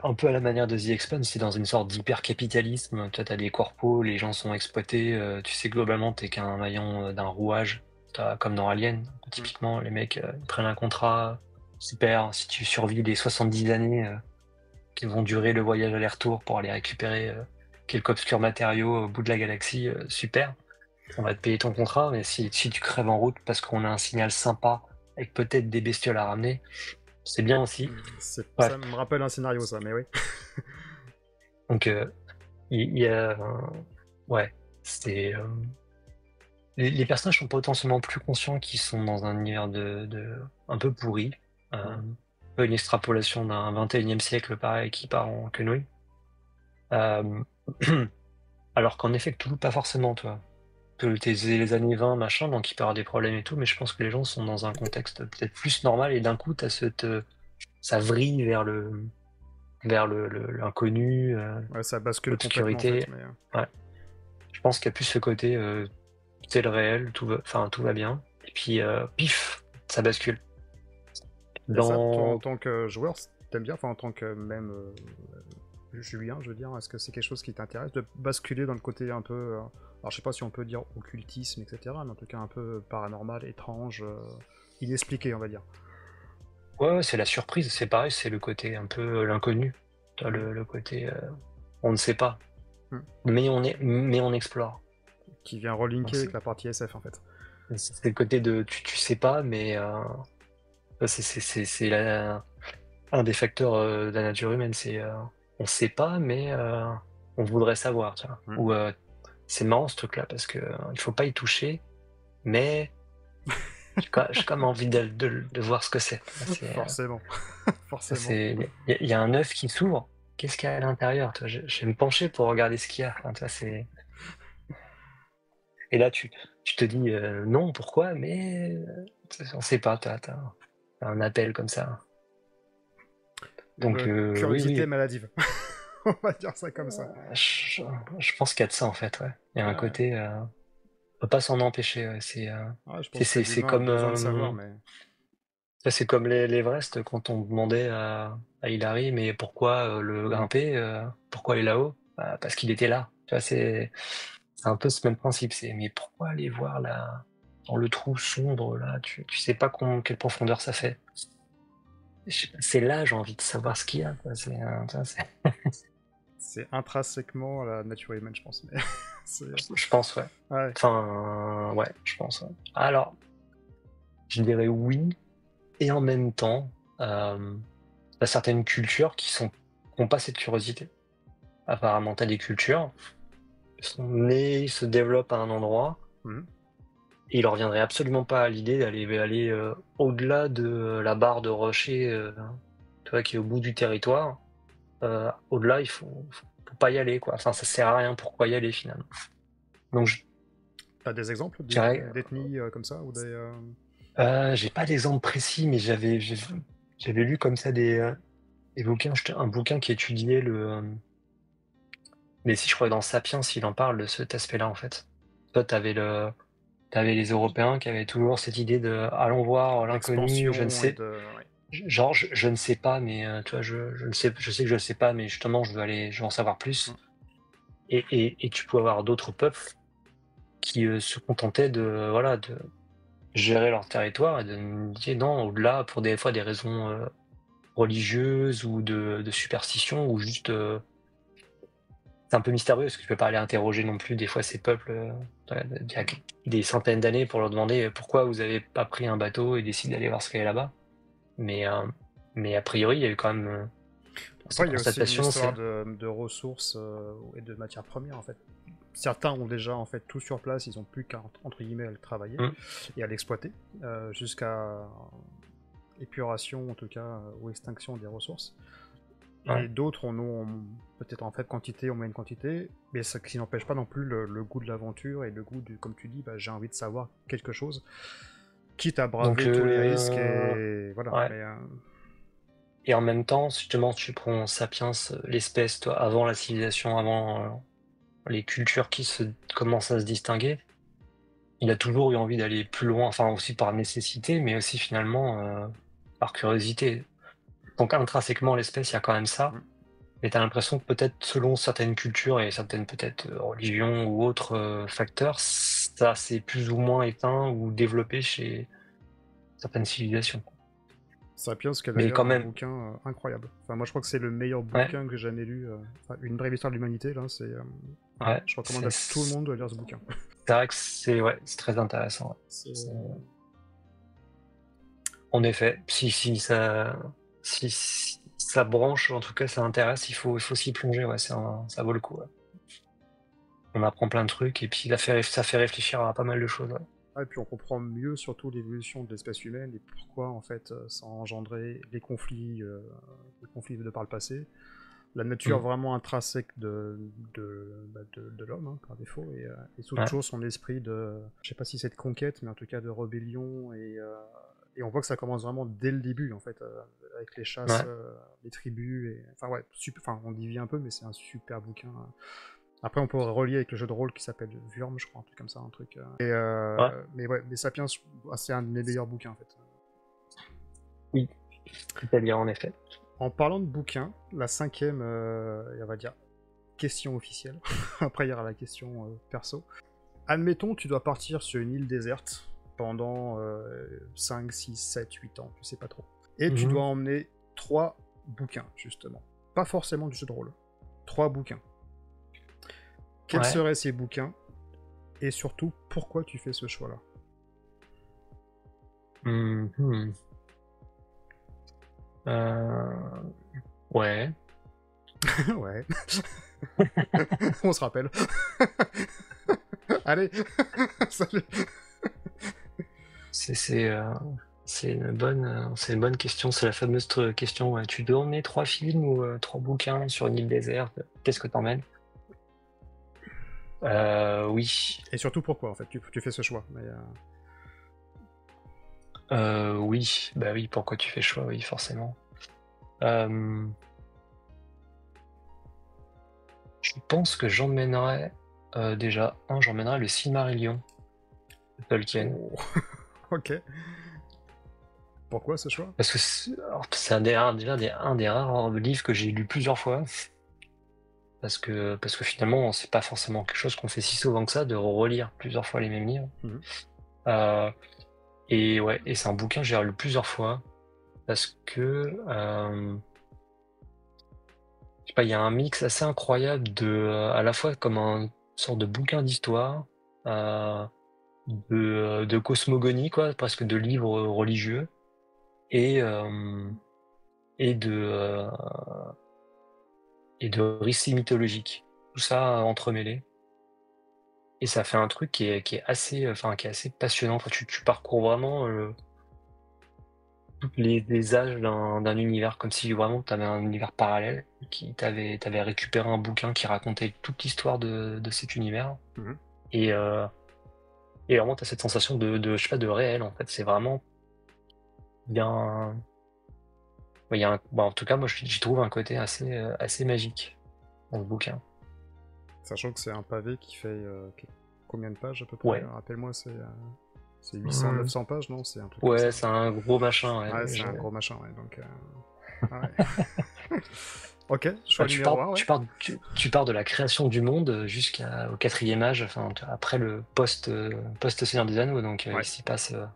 un peu à la manière de The Expanse, c'est dans une sorte d'hyper-capitalisme. Toi, t'as des corpos, les gens sont exploités. Tu sais, globalement, t'es qu'un maillon d'un rouage. Comme dans Alien, Hmm. typiquement, les mecs ils prennent un contrat. Super, si tu survis les 70 années qui vont durer le voyage aller-retour pour aller récupérer quelques obscurs matériaux au bout de la galaxie, super. On va te payer ton contrat, mais si tu crèves en route parce qu'on a un signal sympa avec peut-être des bestioles à ramener, c'est bien aussi. Ça Bref, me rappelle un scénario, ça, mais oui. donc il y a, ouais, c'est les personnages sont potentiellement plus conscients qu'ils sont dans un univers un peu pourri, Hmm. un peu une extrapolation d'un 21e siècle pareil qui part en quenouille. Euh, alors qu'en effet, Cthulhu, pas forcément, toi. T'es les années 20, machin, donc il peut y avoir des problèmes et tout, mais je pense que les gens sont dans un contexte peut-être plus normal et d'un coup, ça vrille vers vers l'inconnu, Ouais, ça bascule complètement en l'obscurité. fait. Mais, Ouais. Je pense qu'il y a plus ce côté, c'est le réel, tout va bien. Et puis, pif, ça bascule. et ça, toi, en Dans, tant que joueur, t'aimes bien, enfin en tant que même Julien, je veux dire, est-ce que c'est quelque chose qui t'intéresse de basculer dans le côté un peu, alors je sais pas si on peut dire occultisme, etc., mais en tout cas un peu paranormal, étrange, inexpliqué, on va dire. ouais, c'est la surprise, c'est pareil, c'est le côté un peu l'inconnu. T'as Mhm. le côté, on ne sait pas, Mhm. mais on explore. Qui vient Donc relinker avec la partie SF en fait. c'est le côté de tu sais pas, mais c'est un des facteurs de la nature humaine. C'est on sait pas, mais on voudrait savoir, tu vois. Mhm. Ou c'est marrant ce truc-là parce que il faut pas y toucher, mais j'ai quand même envie de voir ce que c'est. Forcément, forcément. Il y a un œuf qui s'ouvre. Qu'est-ce qu'il y a à l'intérieur? Tu vois, je vais me pencher pour regarder ce qu'il y a. Enfin, tu vois, et là, tu te dis non, pourquoi? Mais on sait pas. T'as un appel comme ça. Donc Une oui, curiosité oui. maladive. On va dire ça comme ça. Je, je pense qu'il y a de ça en fait. Ouais. Il y a un Ouais. côté, on peut pas s'en empêcher. Ouais. Ouais, je pense que C'est l'humain a comme besoin de savoir, mais c'est comme l'Everest quand on demandait à Hilary, mais pourquoi le grimper, pourquoi aller là-haut? Bah, parce qu'il était là. Tu vois, c'est un peu ce même principe. C'est mais pourquoi aller voir là dans le trou sombre là? Tu sais pas quelle profondeur ça fait. C'est là, j'ai envie de savoir ce qu'il y a. Quoi. Tu vois, c'est intrinsèquement à la nature humaine, je pense. Mais je pense, ouais. ouais. Enfin, ouais, je pense. Ouais. Alors, je dirais oui, et en même temps, t'as certaines cultures qui ont pas cette curiosité. Apparemment, t'as des cultures, ils sont nés, ils se développent à un endroit, Mhm. et il leur viendrait absolument pas à l'idée aller au-delà de la barre de rocher, tu vois, qui est au bout du territoire. Au-delà, faut pas y aller, quoi. Enfin, ça sert à rien. Pourquoi y aller finalement? Donc, T'as des exemples je dirais, d'ethnies comme ça ou des j'ai pas d'exemple précis, mais j'avais lu comme ça des bouquins, un bouquin qui étudiait mais si je crois que dans Sapiens, il en parle de cet aspect-là en fait. Toi, t'avais les Européens qui avaient toujours cette idée de allons voir l'inconnu, je ne d'expansion et sais, de ouais. genre je ne sais pas, mais tu vois, je ne sais, je sais que je ne sais pas, mais justement, je veux en savoir plus. Mhm. Et tu peux avoir d'autres peuples qui se contentaient de voilà de gérer leur territoire et de dire non au-delà pour des fois des raisons religieuses ou de superstition ou juste c'est un peu mystérieux parce que tu peux pas aller interroger non plus des fois ces peuples il y a des centaines d'années pour leur demander pourquoi vous avez pas pris un bateau et décidé d'aller voir ce qu'il y a là-bas. Mais, euh, mais a priori, il y a eu quand même ces Après, il y a aussi une constatations. histoire de ressources et de matières premières en fait. Certains ont déjà en fait tout sur place, ils ont plus qu'à entre guillemets à le travailler Mm, et à l'exploiter jusqu'à épuration en tout cas ou extinction des ressources. Et ouais. d'autres en ont peut-être en faible quantité, en moyenne quantité, mais ce qui n'empêche pas non plus le goût de l'aventure et le goût du, comme tu dis, bah, j'ai envie de savoir quelque chose, quitte à Donc, braver tous les risques et voilà. ouais. Mais Et en même temps, justement, tu prends Sapiens, l'espèce, toi, avant la civilisation, avant les cultures qui commencent à se distinguer, il a toujours eu envie d'aller plus loin, enfin aussi par nécessité, mais aussi finalement par curiosité. Donc intrinsèquement, l'espèce, il y a quand même ça. mm, Mais tu as l'impression que peut-être selon certaines cultures et certaines peut-être religions ou autres facteurs, ça s'est plus ou moins éteint ou développé chez certaines civilisations. Sapiens, qui est Mais d'ailleurs quand un même, bouquin incroyable. Enfin, moi je crois que c'est le meilleur ouais, bouquin que j'ai jamais lu. Enfin, une brève histoire de l'humanité, là, c'est. Enfin, ouais, je recommande à tout le monde de lire ce bouquin. c'est vrai que c'est ouais, c'est très intéressant. Ouais. C'est. C'est- En effet, si ça branche, en tout cas ça intéresse, il faut s'y plonger, ouais, ça vaut le coup. Ouais. On apprend plein de trucs et puis ça fait réfléchir à pas mal de choses. Ouais. Ah, et puis on comprend mieux surtout l'évolution de l'espèce humaine et pourquoi en fait ça a engendré les conflits de par le passé. La nature Mm. vraiment intrinsèque de l'homme, hein, par défaut, et Ouais. toujours son esprit de, je sais pas si c'est de conquête, mais en tout cas de rébellion Et on voit que ça commence vraiment dès le début, en fait, avec les chasses, Ouais. les tribus, et... Enfin, ouais, enfin, on divise un peu, mais c'est un super bouquin. Après, on peut relier avec le jeu de rôle qui s'appelle Wurm, je crois, un truc comme ça, un truc... Ouais. Mais ouais, mais Sapiens, c'est un de mes meilleurs bouquins, en fait. Oui. Italien, en effet. En parlant de bouquins, la cinquième, on va dire, question officielle. Après, il y aura la question perso. Admettons, tu dois partir sur une île déserte pendant 5, 6, 7, 8 ans, je sais pas trop. Et tu dois emmener 3 bouquins, justement. Pas forcément du jeu de rôle. 3 bouquins. Quels Ouais. seraient ces bouquins? Et surtout, pourquoi tu fais ce choix-là? Mhm. Ouais. Ouais. On se rappelle. Allez, salut. C'est une bonne question. C'est la fameuse question. Ouais. Tu dois emmener 3 films ou 3 bouquins sur une île déserte. Qu'est-ce que t'emmènes? Oui. Et surtout, pourquoi, en fait, tu fais ce choix? Mais, Oui. Bah oui. Pourquoi tu fais le choix? Oui, forcément. Je pense que j'emmènerais j'emmènerais le Silmarillion de Tolkien. Oh. Ok. Pourquoi ce choix? Parce que c'est un des rares livres que j'ai lu plusieurs fois. Parce que finalement, c'est pas forcément quelque chose qu'on fait si souvent que ça, de relire plusieurs fois les mêmes livres. Mhm. Et ouais, et c'est un bouquin que j'ai relu plusieurs fois. Parce que je sais pas, il y a un mix assez incroyable à la fois comme un sorte de bouquin d'histoire, euh, de cosmogonie, quoi, presque de livres religieux, et, euh, et de, euh, et de récits mythologiques. Tout ça entremêlé. Et ça fait un truc qui est assez, qui est assez passionnant. Enfin, tu parcours vraiment tous les âges d'un univers, comme si vraiment tu avais un univers parallèle, t'avais récupéré un bouquin qui racontait toute l'histoire de cet univers. Mhm. Et, euh, et vraiment, tu as cette sensation je sais pas, de réel, en fait. C'est vraiment bien. Ouais, en tout cas, moi, j'y trouve un côté assez magique dans ce bouquin. Sachant que c'est un pavé qui fait combien de pages à peu près? Ouais. Rappelle-moi, c'est 800, Hmm. 900 pages, non? C'est un truc comme Ouais, ça. c'est un gros machin. Ouais. Ouais, c'est un gros machin, ouais. Donc, ah ouais. Ok, choix numéro un, ouais. Tu pars de la création du monde jusqu'au quatrième âge, enfin, après le post-Seigneur des Anneaux, donc Ouais, il pas s'y mal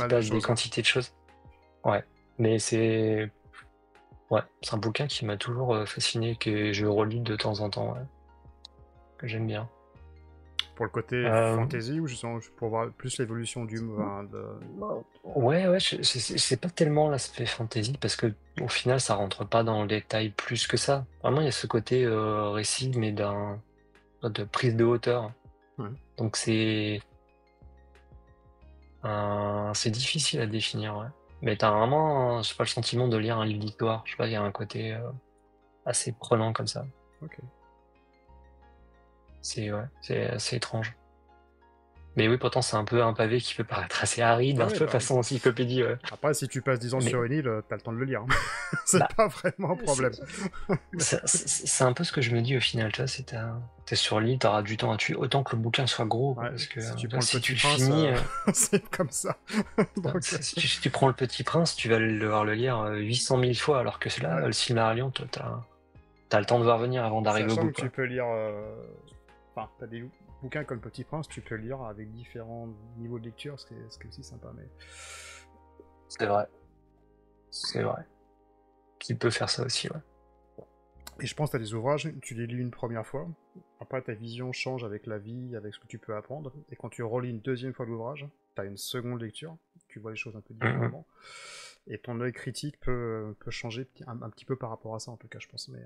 de passe des choses, ouais. quantités de choses. Ouais, mais c'est un bouquin qui m'a toujours fasciné, que je relis de temps en temps, ouais, que j'aime bien. Pour le côté Euh, fantasy ou justement pour voir plus l'évolution du... ouais, c'est pas tellement l'aspect fantasy, parce que au final, ça rentre pas dans le détail plus que ça. Vraiment, il y a ce côté récit, mais de prise de hauteur. Ouais. Donc c'est difficile à définir, ouais. Mais t'as vraiment, je sais pas, le sentiment de lire un livre d'histoire. Je sais pas, il y a un côté assez prenant comme ça. Ok. C'est assez étrange. Mais oui, pourtant, c'est un peu un pavé qui peut paraître assez aride, Ah un ouais, peu bah... façon encyclopédie. Après, si tu passes 10 ans Mais sur une île, t'as le temps de le lire. C'est bah, pas vraiment un c'est problème. c'est un peu ce que je me dis au final, tu vois. T'es sur l'île, t'auras du temps à tuer, autant que le bouquin soit gros, quoi, Ouais, parce que si tu tu prends vois, le si tu Petit le Prince, finis, c'est comme ça. Donc, si tu prends le Petit Prince, tu vas devoir le lire 800 000 fois, alors que là, ouais. le Silmarillion, toi, t'as le temps de voir venir avant d'arriver au Sachant bout, que tu quoi. peux lire... Enfin, t'as des bouquins comme Petit Prince, tu peux lire avec différents niveaux de lecture, ce qui est aussi sympa, mais... C'est vrai, c'est vrai. Qui peut faire ça aussi, ouais. Et je pense que t'as des ouvrages, tu les lis une première fois, après ta vision change avec la vie, avec ce que tu peux apprendre, et quand tu relis une deuxième fois l'ouvrage, t'as une seconde lecture, tu vois les choses un peu Mhm. différemment, et ton œil critique peut changer un petit peu par rapport à ça, en tout cas, je pense, mais...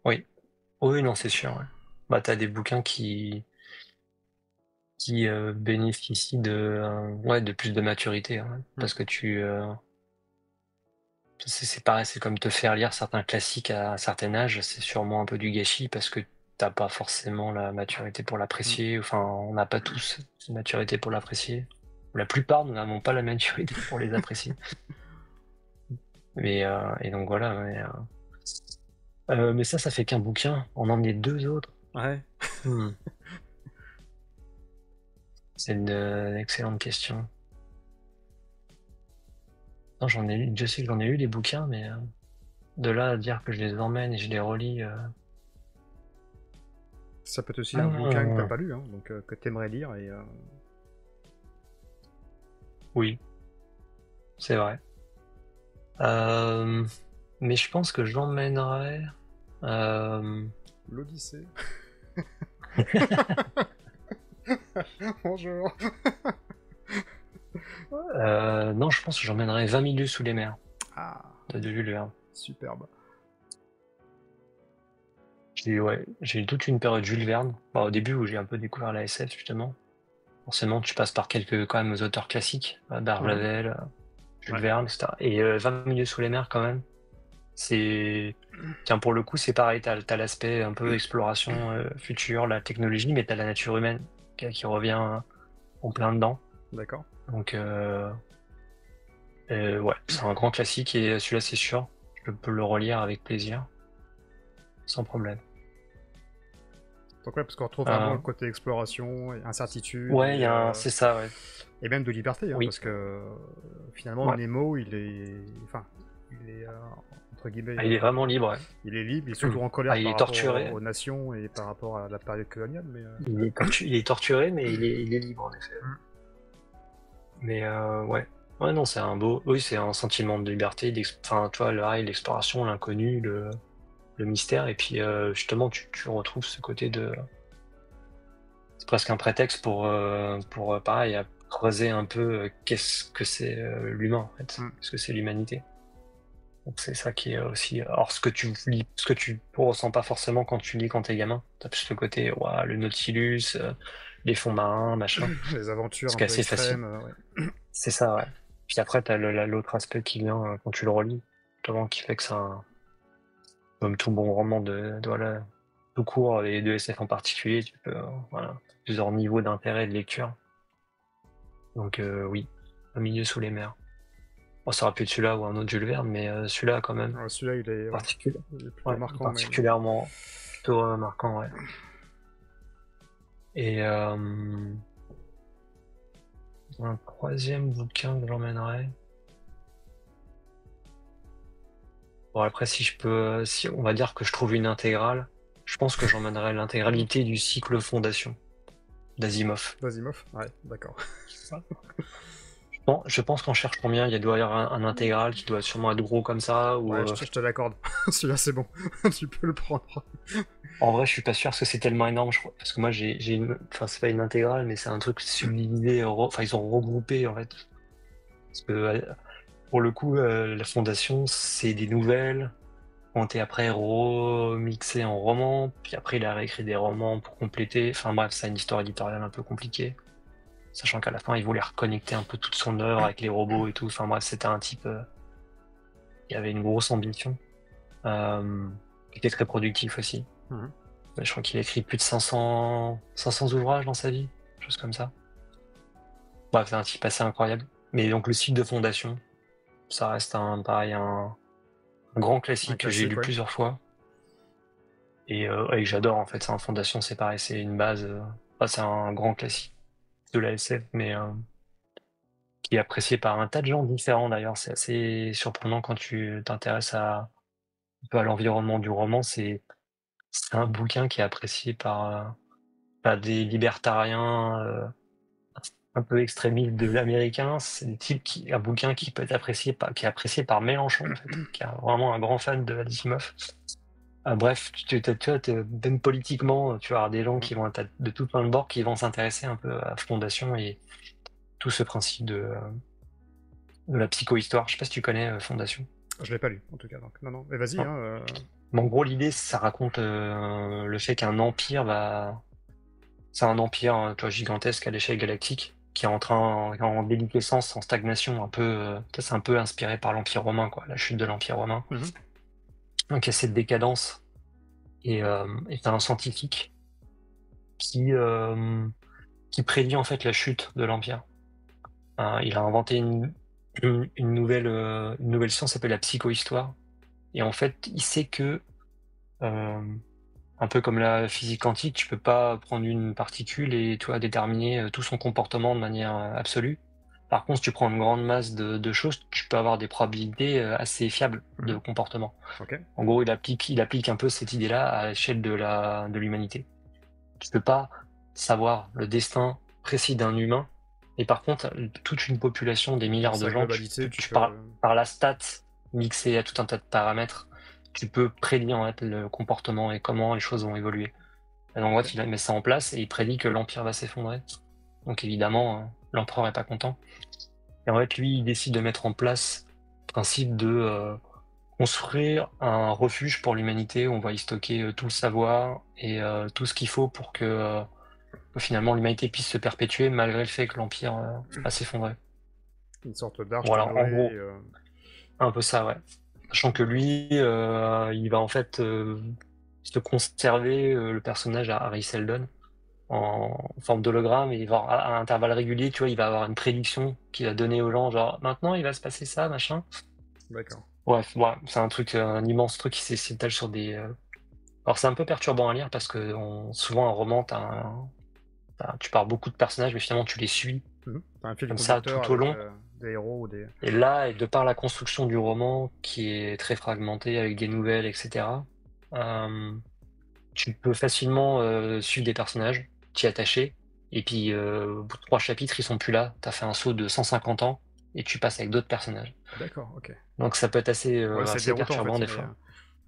Oui, oui, non, c'est sûr, ouais. Bah, t'as des bouquins qui bénéficient ouais, de plus de maturité, hein, Hmm. parce que c'est pareil, c'est comme te faire lire certains classiques à un certain âge, c'est sûrement un peu du gâchis parce que t'as pas forcément la maturité pour Hmm. l'apprécier. Enfin, on n'a pas tous cette maturité pour l'apprécier. La plupart, nous n'avons pas la maturité pour les apprécier. Et donc voilà. Mais ça fait qu'un bouquin. On en est 2 autres. Ouais. C'est une excellente question. Non, je sais que j'en ai lu des bouquins, mais de là à dire que je les emmène et je les relis. Ça peut être aussi un bouquin que t'as pas lu, hein, donc que t'aimerais lire et. Oui, c'est vrai. Mais je pense que j'emmènerais. L'Odyssée. Bonjour. Non, je pense que j'emmènerais 20 milieux sous les mers Ah, de Jules Verne. superbe. J'ai eu toute une période Jules Verne. Bon, au début où j'ai un peu découvert la SF justement. Forcément, tu passes par quelques quand même auteurs classiques, Barjavel, Jules Verne, etc. Et 20 milieux sous les mers quand même. Tiens, pour le coup, c'est pareil. T'as l'aspect un peu exploration future, la technologie, mais t'as la nature humaine qui revient en plein dedans. D'accord. Donc ouais, c'est un grand classique et celui-là, c'est sûr, je peux le relire avec plaisir, sans problème. Donc ouais, parce qu'on retrouve vraiment le côté exploration, et incertitude. Ouais, et, c'est ça, ouais. Et même de liberté, hein, Oui. parce que finalement, Ouais. Nemo, il est. Enfin, il est. Entre guillemets. Il est vraiment libre, ouais. Il est libre, il est surtout en colère il par est rapport torturé. aux nations et par rapport à la période coloniale. Mais, Il est torturé, mais il est libre, en effet. Mais ouais. Ouais, non, c'est un beau. Oui, c'est un sentiment de liberté, enfin, tu vois, l'exploration, l'inconnu, le mystère, et puis justement, tu retrouves ce côté de. C'est presque un prétexte pour pareil, à creuser un peu qu'est-ce que c'est l'humain, en fait. Qu'est-ce que c'est l'humanité. Donc c'est ça qui est aussi. Alors ce que tu lis, ce que tu ressens pas forcément quand tu lis quand t'es gamin. T'as plus le côté, ouah, le Nautilus, les fonds marins, machin. les aventures Ce un qui est peu assez facile. extrêmes. Ouais. C'est ça, ouais. Puis après, t'as l'autre aspect qui vient quand tu le relis, justement, qui fait que c'est comme tout bon roman voilà, tout court et de SF en particulier, tu peux, voilà, plusieurs niveaux d'intérêt et de lecture. Donc oui, Un milieu sous les mers. Bon, ça aurait pu être celui-là ou un autre Jules Verne, mais celui-là quand même. Celui-là, il est plutôt marquant. Particulièrement plutôt marquant, ouais. Et un troisième bouquin que j'emmènerais. Bon, après, si on va dire que je trouve une intégrale, je pense que j'emmènerais l'intégralité du cycle Fondation d'Asimov. D'Asimov, ouais, d'accord. Bon, je pense qu'en cherchant bien, il doit y avoir un intégral qui doit sûrement être gros comme ça. Ou, ouais, je te l'accorde. Celui-là, c'est bon. Tu peux le prendre. En vrai, je suis pas sûr parce que c'est tellement énorme, je crois. Parce que moi, enfin, c'est pas une intégrale, mais c'est un truc subdivisé. Enfin, ils ont regroupé, en fait. Parce que, pour le coup, la Fondation, c'est des nouvelles, ont été après remixées en romans, puis après, il a réécrit des romans pour compléter. Enfin, bref, c'est une histoire éditoriale un peu compliquée. Sachant qu'à la fin, il voulait reconnecter un peu toute son œuvre avec les robots et tout. Enfin, bref, c'était un type qui avait une grosse ambition. Qui était très productif aussi. Je crois qu'il a écrit plus de 500 ouvrages dans sa vie, chose comme ça. Bref, c'est un type assez incroyable. Mais donc le cycle de Fondation, ça reste un grand classique que j'ai lu plusieurs fois. Et que j'adore en fait. C'est un Fondation, c'est pareil, c'est une base. C'est un grand classique de la SF, mais qui est apprécié par un tas de gens différents d'ailleurs. C'est assez surprenant quand tu t'intéresses un peu à l'environnement du roman. C'est un bouquin qui est apprécié par des libertariens un peu extrémistes de l'américain. C'est un bouquin qui peut être apprécié qui est apprécié par Mélenchon, en fait, qui est vraiment un grand fan de Asimov. Bref, tu vois, même politiquement, tu vas avoir des gens qui vont être de tout plein de bords qui vont s'intéresser un peu à Fondation et tout ce principe de la psychohistoire. Je sais pas si tu connais Fondation. Je l'ai pas lu, en tout cas. Donc, non. Mais vas-y. Mais en gros, l'idée, ça raconte le fait qu'un empire va... C'est un empire, tu vois, gigantesque à l'échelle galactique qui est en déliquescence, en stagnation, un peu. C'est un peu inspiré par l'Empire romain, quoi, la chute de l'Empire romain. Donc il y a cette décadence et t'as un scientifique qui prédit en fait la chute de l'Empire. Il a inventé une nouvelle science qui s'appelle la psychohistoire. Et en fait, il sait que, un peu comme la physique quantique, tu peux pas prendre une particule et tu vois, déterminer tout son comportement de manière absolue. Par contre, si tu prends une grande masse de choses, tu peux avoir des probabilités assez fiables de comportement. Ok. En gros, il applique un peu cette idée-là à l'échelle de l'humanité. Tu peux pas savoir le destin précis d'un humain, et par contre, toute une population, des milliards de Sa gens, globalité, tu tu peux. parles par la stat mixée à tout un tas de paramètres, tu peux prédire en fait, le comportement et comment les choses vont évoluer. Et donc, en fait, il met ça en place et il prédit que l'Empire va s'effondrer. Donc évidemment, l'empereur est pas content. Et en fait, lui, il décide de mettre en place le principe de construire un refuge pour l'humanité où on va y stocker tout le savoir et tout ce qu'il faut pour que finalement l'humanité puisse se perpétuer malgré le fait que l'Empire va s'effondrer. Une sorte d'arche de Voilà, en Noé. gros, un peu ça, ouais. Sachant que lui, il va en fait se conserver le personnage à Harry Seldon en forme d'hologramme et il va à intervalles réguliers, tu vois, il va avoir une prédiction qu'il va donner aux gens, genre maintenant il va se passer ça, machin. D'accord. Bref, ouais, c'est un truc, un immense truc qui s'étale sur des. Alors c'est un peu perturbant à lire parce que souvent un roman, tu pars beaucoup de personnages, mais finalement tu les suis T'as un fil comme ça conducteur tout au avec long. des héros ou des. Et là, et de par la construction du roman qui est très fragmentée avec des nouvelles, etc., euh, tu peux facilement suivre des personnages, t'y attacher, et puis au bout de 3 chapitres, ils sont plus là. T'as fait un saut de 150 ans et tu passes avec d'autres personnages. D'accord, ok. Donc ça peut être assez, Ouais, c'est assez déroutant en perturbant fait, des mais. fois.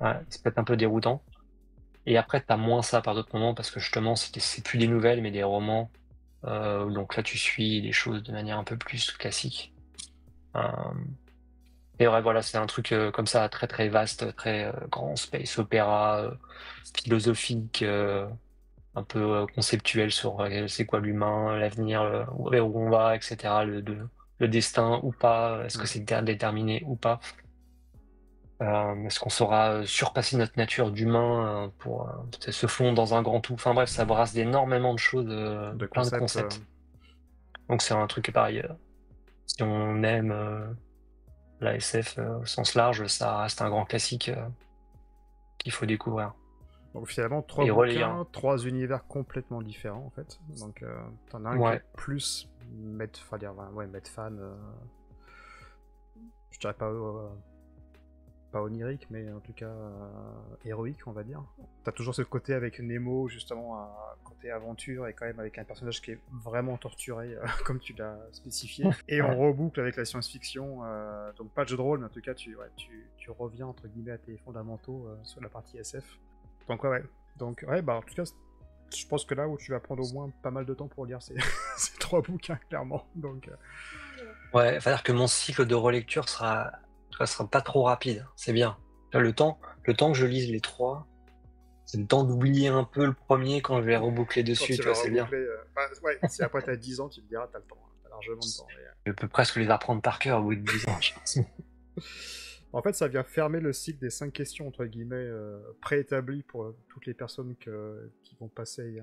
Ouais, ça peut être un peu déroutant. Et après, t'as moins ça par d'autres moments parce que justement, c'est plus des nouvelles, mais des romans. Donc là, tu suis des choses de manière un peu plus classique. Euh, et ouais, voilà, c'est un truc comme ça, très très vaste, très grand, space opéra, philosophique, un peu conceptuel sur c'est quoi l'humain, l'avenir, vers où on va, etc. Le destin ou pas, est-ce que c'est déterminé ou pas? Est-ce qu'on saura surpasser notre nature d'humain pour peut-être se fondre dans un grand tout? Enfin bref, ça brasse énormément de choses, De plein de concept. concepts. Donc c'est un truc pareil. Si on aime la SF au sens large, ça reste un grand classique qu'il faut découvrir Donc finalement, 3 et relire. bouquins, 3 univers complètement différents en fait. Donc t'en as un qui est Ouais, plus mettre fan, je dirais pas onirique, mais en tout cas héroïque, on va dire. T'as toujours ce côté avec Nemo, justement, un côté aventure, et quand même avec un personnage qui est vraiment torturé, comme tu l'as spécifié. Et on ouais. reboucle avec la science-fiction, donc pas de jeu de rôle, mais en tout cas, tu reviens, entre guillemets, à tes fondamentaux sur la partie SF. Donc ouais. Donc ouais, bah en tout cas, je pense que là où tu vas prendre au moins pas mal de temps pour lire ces, ces 3 bouquins, clairement. Donc Ouais, c'est-à-dire que mon cycle de relecture sera pas trop rapide. C'est bien. Là, le temps que je lise les trois, c'est le temps d'oublier un peu le premier quand je vais reboucler quand dessus, tu tu vas vois, c'est bien. reboucler, bah, ouais, si après t'as 10 ans, tu te diras, t'as le temps, hein, t'as largement le temps. Je peux presque les apprendre par cœur au bout de 10 ans, je pense. En fait, ça vient fermer le cycle des 5 questions, entre guillemets, préétablies pour toutes les personnes qui vont passer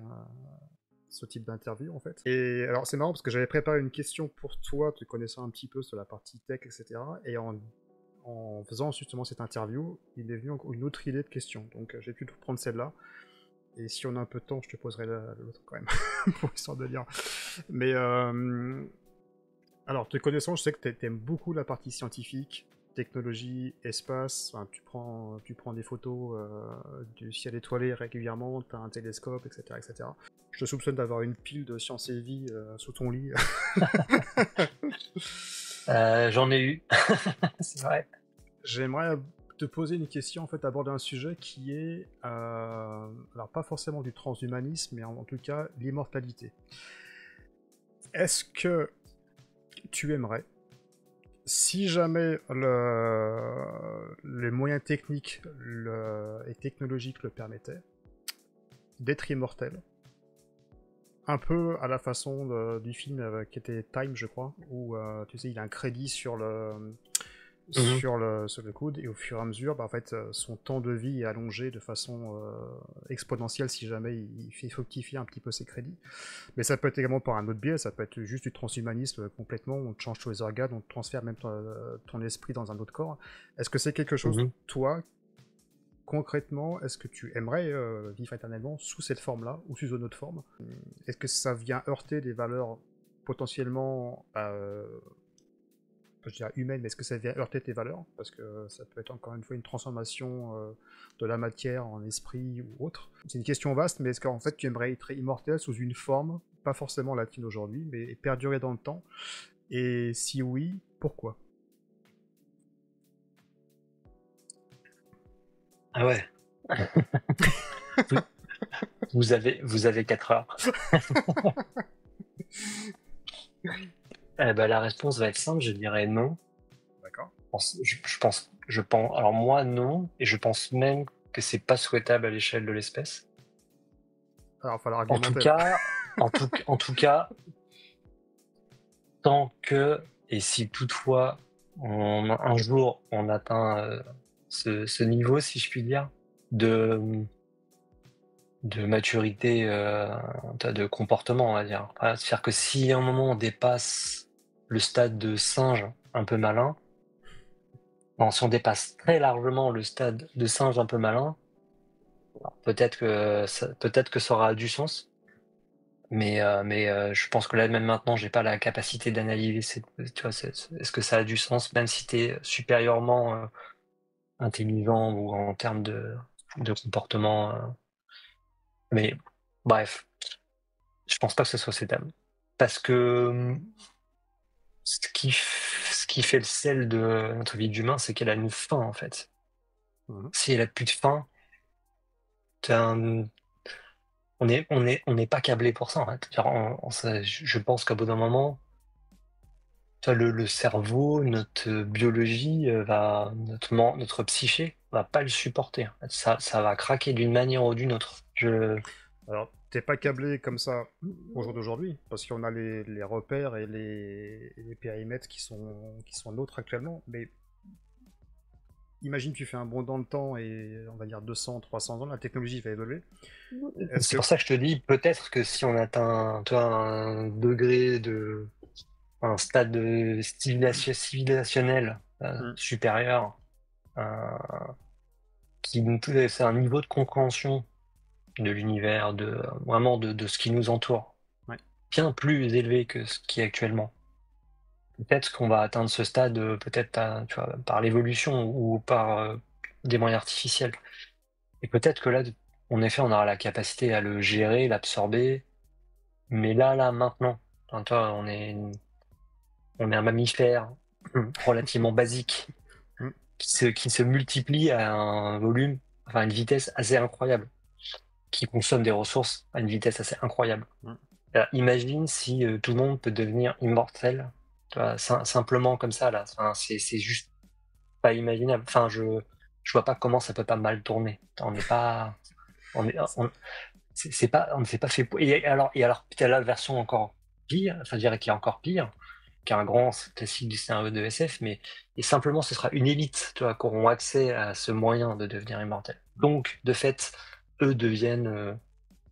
ce type d'interview, en fait. Et alors, c'est marrant parce que j'avais préparé une question pour toi, te connaissant un petit peu sur la partie tech, etc. Et en faisant justement cette interview, il m'est venu une autre idée de question. Donc, j'ai pu prendre celle-là. Et si on a un peu de temps, je te poserai l'autre quand même, pour histoire de lire. Mais, alors, te connaissant, je sais que t'aimes beaucoup la partie scientifique, technologie, espace, enfin, tu prends des photos du ciel étoilé régulièrement, tu as un télescope, etc., etc. Je te soupçonne d'avoir une pile de science et vie sous ton lit. J'en ai eu, c'est vrai. J'aimerais te poser une question, en fait, aborder un sujet qui est, alors pas forcément du transhumanisme, mais en tout cas l'immortalité. Est-ce que tu aimerais, si jamais les moyens techniques et technologiques le permettaient, d'être immortel, un peu à la façon du film qui était Time, je crois, où tu sais, il a un crédit sur Mhm. sur le coude, et au fur et à mesure, bah, en fait, son temps de vie est allongé de façon exponentielle si jamais il fait fructifier un petit peu ses crédits. Mais ça peut être également par un autre biais, ça peut être juste du transhumanisme complètement, on te change tous les organes, on te transfère même ton esprit dans un autre corps. Est-ce que c'est quelque chose, Mhm. toi, concrètement, est-ce que tu aimerais vivre éternellement sous cette forme-là ou sous une autre forme? Est-ce que ça vient heurter des valeurs potentiellement je dirais humaine, mais est-ce que ça vient heurter tes valeurs? Parce que ça peut être encore une fois une transformation de la matière en esprit ou autre. C'est une question vaste, mais est-ce qu'en fait tu aimerais être immortel sous une forme, pas forcément latine aujourd'hui, mais perdurer dans le temps? Et si oui, pourquoi? Ah ouais. Vous, vous avez 4 heures. La réponse va être simple, je dirais non. D'accord. Alors moi non, et je pense même que c'est pas souhaitable à l'échelle de l'espèce. Alors, il va falloir En tout argumenter là. cas, en tout cas, tant que, et si toutefois un jour on atteint ce niveau, si je puis dire, de, de maturité, de comportement, on va dire. C'est-à-dire que si à un moment on dépasse le stade de singe un peu malin, non, si on dépasse très largement le stade de singe un peu malin, peut-être que ça aura du sens. Mais je pense que là, même maintenant, j'ai pas la capacité d'analyser tu vois, est-ce que ça a du sens, même si tu es supérieurement intelligent ou en termes de comportement. Mais bref, je pense pas que ce soit souhaitable. Parce que ce qui fait le sel de notre vie d'humain, c'est qu'elle a une fin, en fait. Mhm. Si elle a plus de fin, t'as un- on n'est pas câblé pour ça, en fait. Genre, je pense qu'à bout d'un moment, tu vois, le cerveau, notre biologie, notre psyché va pas le supporter. En fait. Ça va craquer d'une manière ou d'une autre. Alors, t'es pas câblé comme ça au jour d'aujourd'hui, parce qu'on a les repères et les périmètres qui sont nôtres actuellement, mais imagine tu fais un bond dans le temps et on va dire 200, 300 ans, la technologie va évoluer. Est-ce C'est que... pour ça que je te dis, peut-être que si on atteint, tu vois, un stade de civilisationnel Hmm. supérieur, euh, c'est un niveau de compréhension de l'univers, vraiment de ce qui nous entoure, Ouais. bien plus élevé que ce qui est actuellement. Peut-être qu'on va atteindre ce stade, peut-être tu vois, par l'évolution ou par des moyens artificiels. Et peut-être que là, en effet, on aura la capacité à le gérer, l'absorber. Mais là, maintenant, enfin, toi, on est un mammifère relativement basique Hmm. qui se multiplie à un volume, enfin à une vitesse assez incroyable, qui consomme des ressources à une vitesse assez incroyable. Hmm. Imagine si tout le monde peut devenir immortel, tu vois, simplement comme ça, là. Enfin, c'est juste pas imaginable. Enfin, je vois pas comment ça peut pas mal tourner. On n'est pas, on est, on, c'est pas, on ne s'est pas fait pour. Et alors, tu as la version encore pire, enfin, je dirais qu'il y a encore pire, qui est un grand classique du scénario de SF, mais et simplement ce sera une élite, tu vois, qui auront accès à ce moyen de devenir immortel. Donc, de fait, eux deviennent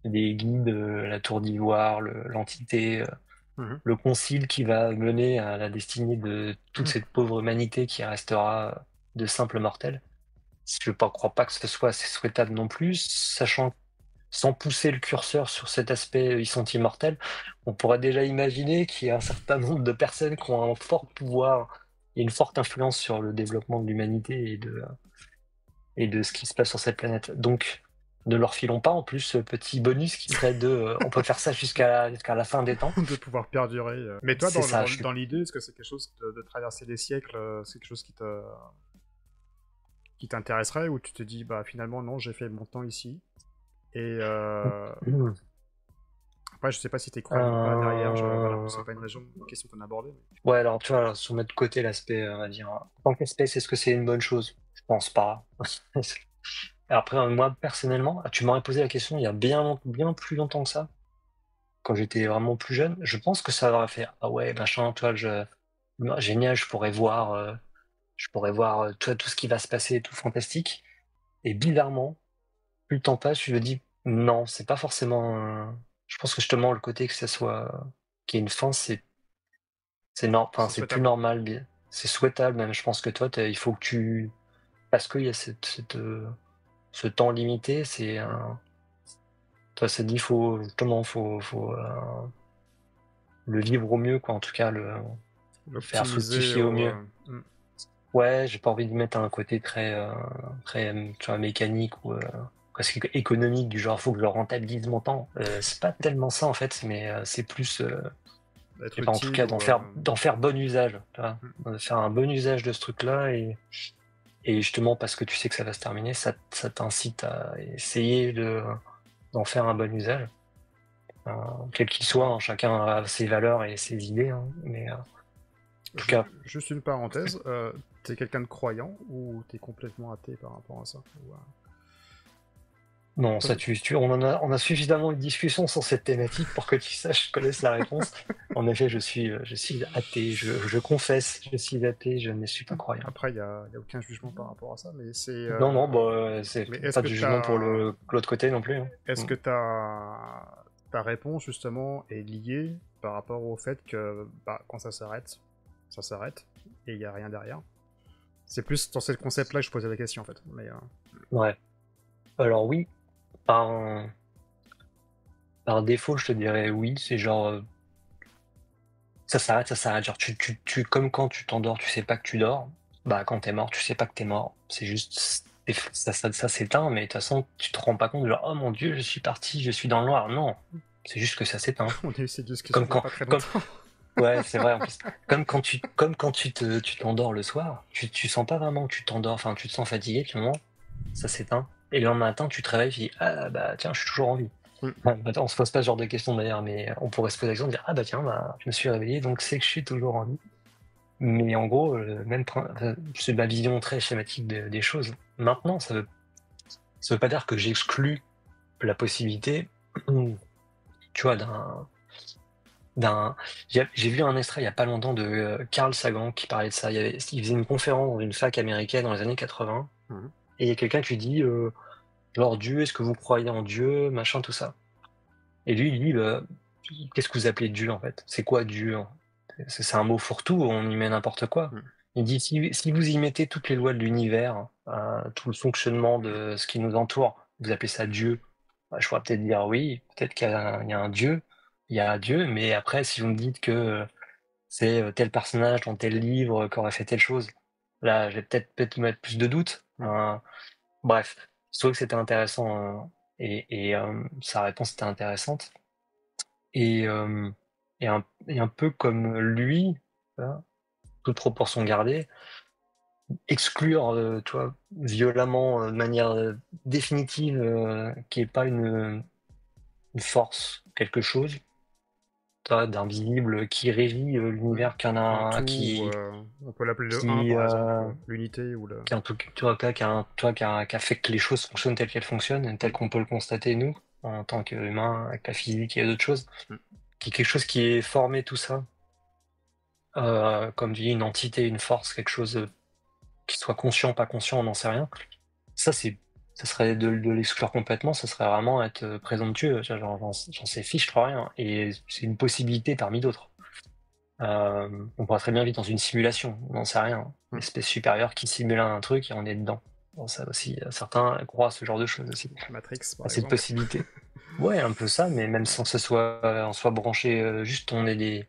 les guides, la tour d'ivoire, l'entité, Mhm. le concile qui va mener à la destinée de toute cette pauvre humanité qui restera de simples mortels. Je ne crois pas que ce soit assez souhaitable non plus, sachant sans pousser le curseur sur cet aspect, ils sont immortels, on pourrait déjà imaginer qu'il y a un certain nombre de personnes qui ont un fort pouvoir et une forte influence sur le développement de l'humanité et de ce qui se passe sur cette planète. Donc, ne leur filons pas en plus ce petit bonus qui serait on peut faire ça jusqu'à la fin des temps. De pouvoir perdurer. Mais toi, C'est ça, dans l'idée, est-ce que c'est quelque chose de traverser les siècles, c'est quelque chose qui t'intéresserait, ou tu te dis, bah finalement, non, j'ai fait mon temps ici. Et après, je sais pas si t'es croyant ou pas derrière, voilà, c'est Euh, pas une question qu'on a abordée. Ouais, alors tu vois, si on met de côté l'aspect, on va dire, en tant qu'espèce, est-ce que c'est une bonne chose? Je pense pas. Après, moi, personnellement, tu m'aurais posé la question il y a bien plus longtemps que ça, quand j'étais vraiment plus jeune. Je pense que ça aurait fait, ah ouais, machin, toi, génial, je pourrais voir. je pourrais voir tout ce qui va se passer, tout fantastique. Et bizarrement, plus le temps passe, je me dis non, c'est pas forcément. Je pense que justement le côté que ça soit qu'il y ait une fin, enfin, C'est c'est plus souhaitable. normal, c'est souhaitable même. Je pense que toi, il faut que parce qu'il y a ce temps limité, toi, c'est dit, faut justement, faut le vivre au mieux, quoi. En tout cas, le faire L'optimiser fructifier au au. mieux. Ouais, j'ai pas envie de mettre un côté très, tu vois, mécanique ou presque économique, du genre faut que je rentabilise mon temps. C'est pas tellement ça en fait, mais c'est plus, je Être sais pas, en tout utile cas ou. d'en faire bon usage, tu vois, Mm. de faire un bon usage de ce truc-là et justement parce que tu sais que ça va se terminer, ça t'incite à essayer d'en faire un bon usage, quel qu'il soit, hein, chacun a ses valeurs et ses idées, hein, mais en tout cas. Juste une parenthèse, t'es quelqu'un de croyant ou t'es complètement athée par rapport à ça? Non, ça on a suffisamment eu de discussions sur cette thématique pour que tu saches, je connaisse la réponse. En effet, je suis athée, je confesse, je suis athée, je ne suis pas croyant. Après, y a aucun jugement par rapport à ça, mais c'est. Non, non, bah, c'est Mais est-ce pas que du jugement pour l'autre côté non plus, hein. est-ce que ta réponse justement est liée par rapport au fait que bah, quand ça s'arrête et il y a rien derrière. C'est plus dans ce concept-là que je posais la question en fait. Mais Ouais. Alors oui, par, par défaut, je te dirais oui, c'est genre ça s'arrête, ça s'arrête. Genre comme quand tu t'endors, tu sais pas que tu dors. Bah quand t'es mort, tu sais pas que t'es mort. C'est juste ça s'éteint, mais de toute façon, tu te rends pas compte, genre oh mon Dieu, je suis parti, je suis dans le noir. Non, c'est juste que ça s'éteint. on a eu ces discussions Comme il y a quand, pas très comme longtemps. ouais, c'est vrai en plus. Comme quand tu t'endors le soir, tu sens pas vraiment que tu t'endors. Enfin, tu te sens fatigué, finalement, ça s'éteint. Et le lendemain matin, tu te réveilles, tu dis ah bah tiens, je suis toujours en vie. Mm. Ouais, bah, on se pose pas ce genre de questions d'ailleurs, mais on pourrait se poser la question de dire ah bah tiens, bah, je me suis réveillé, donc c'est que je suis toujours en vie. Mais en gros, enfin, c'est ma vision très schématique des choses. Maintenant, ça veut pas dire que j'exclus la possibilité, tu vois, d'un. J'ai vu un extrait il y a pas longtemps de Carl Sagan qui parlait de ça. Il faisait une conférence dans une fac américaine dans les années 80, Mhm. et il y a quelqu'un qui lui dit genre Dieu, est-ce que vous croyez en Dieu, machin, tout ça. Et lui, il dit bah, qu'est-ce que vous appelez Dieu en fait? C'est quoi Dieu, hein? C'est un mot fourre-tout, on y met n'importe quoi. Mm. Il dit si vous y mettez toutes les lois de l'univers, tout le fonctionnement de ce qui nous entoure, vous appelez ça Dieu. Bah, je pourrais peut-être dire oui, peut-être il y a un Dieu, il y a un Dieu, mais après si vous me dites que c'est tel personnage dans tel livre qui aurait fait telle chose, là je vais peut-être mettre plus de doutes. Mm. Bref, je trouvais que c'était intéressant et sa réponse était intéressante. Et, euh, et un peu comme lui, hein, toute proportion gardée, exclure, tu vois, violemment, de manière définitive, qu'il n'y ait pas une force, quelque chose, tu vois, d'invisible qui régit Oui. l'univers, Un tout, on peut l'appeler le un qui, par exemple, euh, l'unité ou le. qui, en tout, tu vois, qui a fait que les choses fonctionnent telles qu'elles fonctionnent, telles Mm. qu'on peut le constater nous, en tant qu'humains, avec la physique et d'autres choses, Mm. qui est quelque chose qui est formé tout ça. Comme tu dis, une entité, une force, quelque chose qui soit conscient, pas conscient, on n'en sait rien. Ça, ça serait de l'exclure complètement, ça serait vraiment être présomptueux. J'en sais fiche trop rien. Et c'est une possibilité parmi d'autres. On pourrait très bien vivre dans une simulation, on n'en sait rien. Une Mm. espèce supérieure qui simule un truc et on est dedans. Bon, ça aussi, certains croient à ce genre de choses aussi. Matrix par À cette exemple. possibilité. Ouais, un peu ça, mais même sans que ce soit, on soit branché, juste on est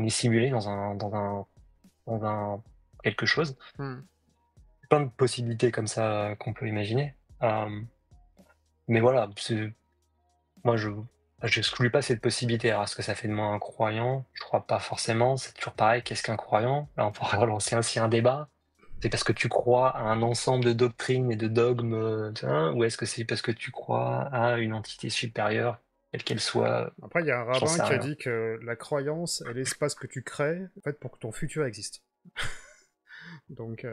simulé dans un quelque chose. Mm. Plein de possibilités comme ça qu'on peut imaginer. Mais voilà, moi j'exclus pas cette possibilité. Alors, est-ce que ça fait de moi un croyant? Je crois pas forcément. C'est toujours pareil. Qu'est-ce qu'un croyant? Là, on pourrait relancer ainsi un débat. C'est parce que tu crois à un ensemble de doctrines et de dogmes, tu vois, ou est-ce que c'est parce que tu crois à une entité supérieure, quelle qu'elle soit? Après, il y a un J'en rabbin sais qui a rien. dit que la croyance est l'espace que tu crées en fait, pour que ton futur existe. Donc,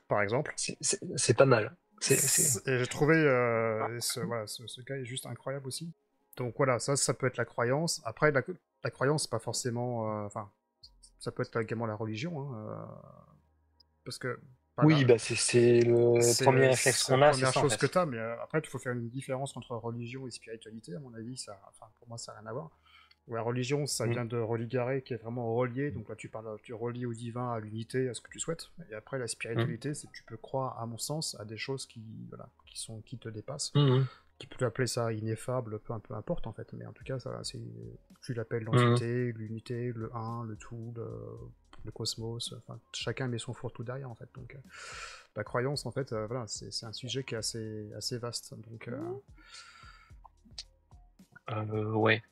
par exemple. C'est pas mal. Et j'ai trouvé voilà, ce gars est juste incroyable aussi. Donc voilà, ça peut être la croyance. Après, la croyance, c'est pas forcément. Enfin, Ça peut être également la religion, hein, parce que Oui, bah c'est le premier réflexe c'est la qu'on a, c'est première ça en chose que fait. tu as, mais après, il faut faire une différence entre religion et spiritualité, à mon avis, enfin, pour moi, ça n'a rien à voir. La religion, ça Mm. vient de religarer, qui est vraiment relié, donc là, tu relis au divin, à l'unité, à ce que tu souhaites. Et après, la Mm. spiritualité, c'est que tu peux croire, à mon sens, à des choses voilà, qui te dépassent. Mm. Qui peut appeler ça ineffable, peu importe en fait, mais en tout cas, tu l'appelles Mm. l'entité, l'unité, le un, le tout, le cosmos, enfin, chacun met son fourre-tout derrière en fait. Donc, la croyance en fait, voilà, c'est un sujet qui est assez vaste. Donc, Ouais,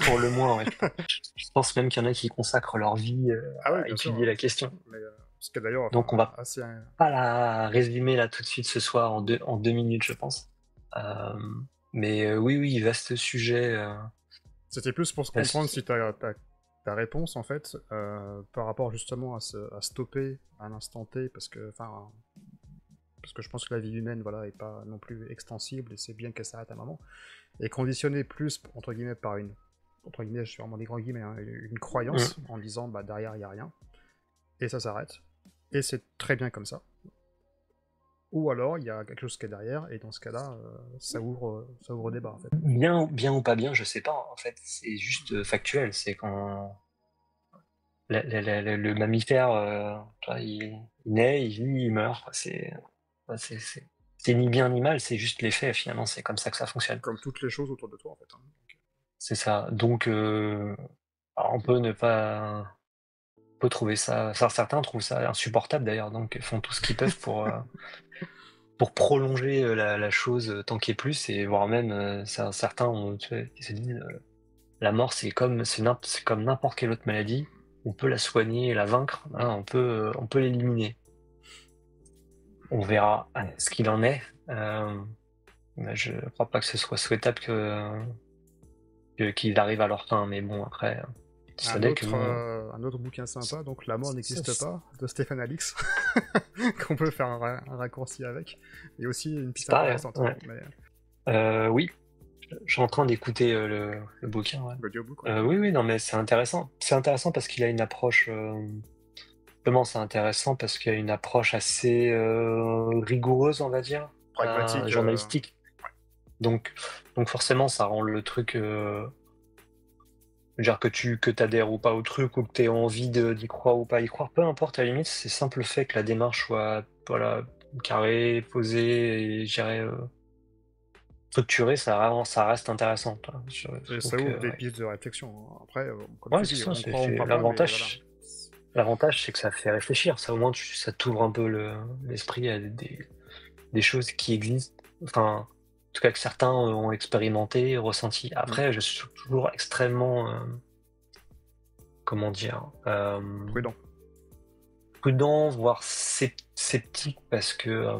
pour le moins, ouais. Je pense même qu'il y en a qui consacrent leur vie ah oui, à bien sûr, étudier la question. mais ce qui est d'ailleurs, Donc on enfin, va assez. pas la résumer là tout de suite ce soir en 2 minutes, je pense. Mais oui, oui, vaste sujet. C'était plus pour se comprendre Vaste- si ta réponse, en fait, par rapport justement à stopper à l'instant T, parce que je pense que la vie humaine, voilà, est pas non plus extensible, et c'est bien qu'elle s'arrête à un moment, et conditionnée plus, entre guillemets, par entre guillemets, je suis vraiment des grands guillemets, hein, une croyance, Mm. en disant, bah, derrière, il n'y a rien, et ça s'arrête, et c'est très bien comme ça. Ou alors, il y a quelque chose qui est derrière, et dans ce cas-là, ça ouvre débat, en fait. Bien ou pas bien, je sais pas. En fait, c'est juste factuel. C'est quand le mammifère, tu vois, il naît, il vit, il meurt. C'est ni bien ni mal, c'est juste les faits, finalement, c'est comme ça que ça fonctionne. Comme toutes les choses autour de toi, en fait. Hein. C'est ça. Donc, alors, on peut ne pas. On peut trouver ça. Enfin, certains trouvent ça insupportable d'ailleurs, donc ils font tout ce qu'ils peuvent pour prolonger la chose tant qu'il y ait plus, et voire même, certains tu vois, qui se disent la mort, c'est comme n'importe quelle autre maladie, on peut la soigner et la vaincre, hein, on peut l'éliminer. On verra ce qu'il en est. Mais je crois pas que ce soit souhaitable qu'ils arrivent à leur fin, mais bon, après, ça n'est que bon. Un autre bouquin sympa, donc La mort n'existe C'est pas, de Stéphane Alix, qu'on peut faire un raccourci avec, et aussi une piste pareil, intéressante. ouais. Mais... Oui, je suis en train d'écouter le bouquin. Ouais. L'audiobook, Oui, oui, non, mais c'est intéressant. C'est intéressant parce qu'il a une approche. Comment c'est intéressant parce qu'il y a une approche assez rigoureuse, on va dire, pragmatique. journalistique. Donc, donc forcément, ça rend le truc, dire que tu t'adhères ou pas au truc, ou que tu aies envie d'y croire ou pas y croire, peu importe, à la limite, c'est simple fait que la démarche soit voilà, carrée, posée et je dirais, structurée, ça reste intéressant. Je Et trouve ça que, ouvre des ouais. pistes de réflexion. Après, comme Ouais, tu c'est dis, ça, on croit, on croit pas, mais voilà. l'avantage, c'est que ça fait réfléchir. Ça, au moins, ça t'ouvre un peu l'esprit à des choses qui existent. Enfin, en tout cas, que certains ont expérimenté, ressenti. Après, je suis toujours extrêmement, comment dire, Prudent. prudent, voire sceptique, parce que,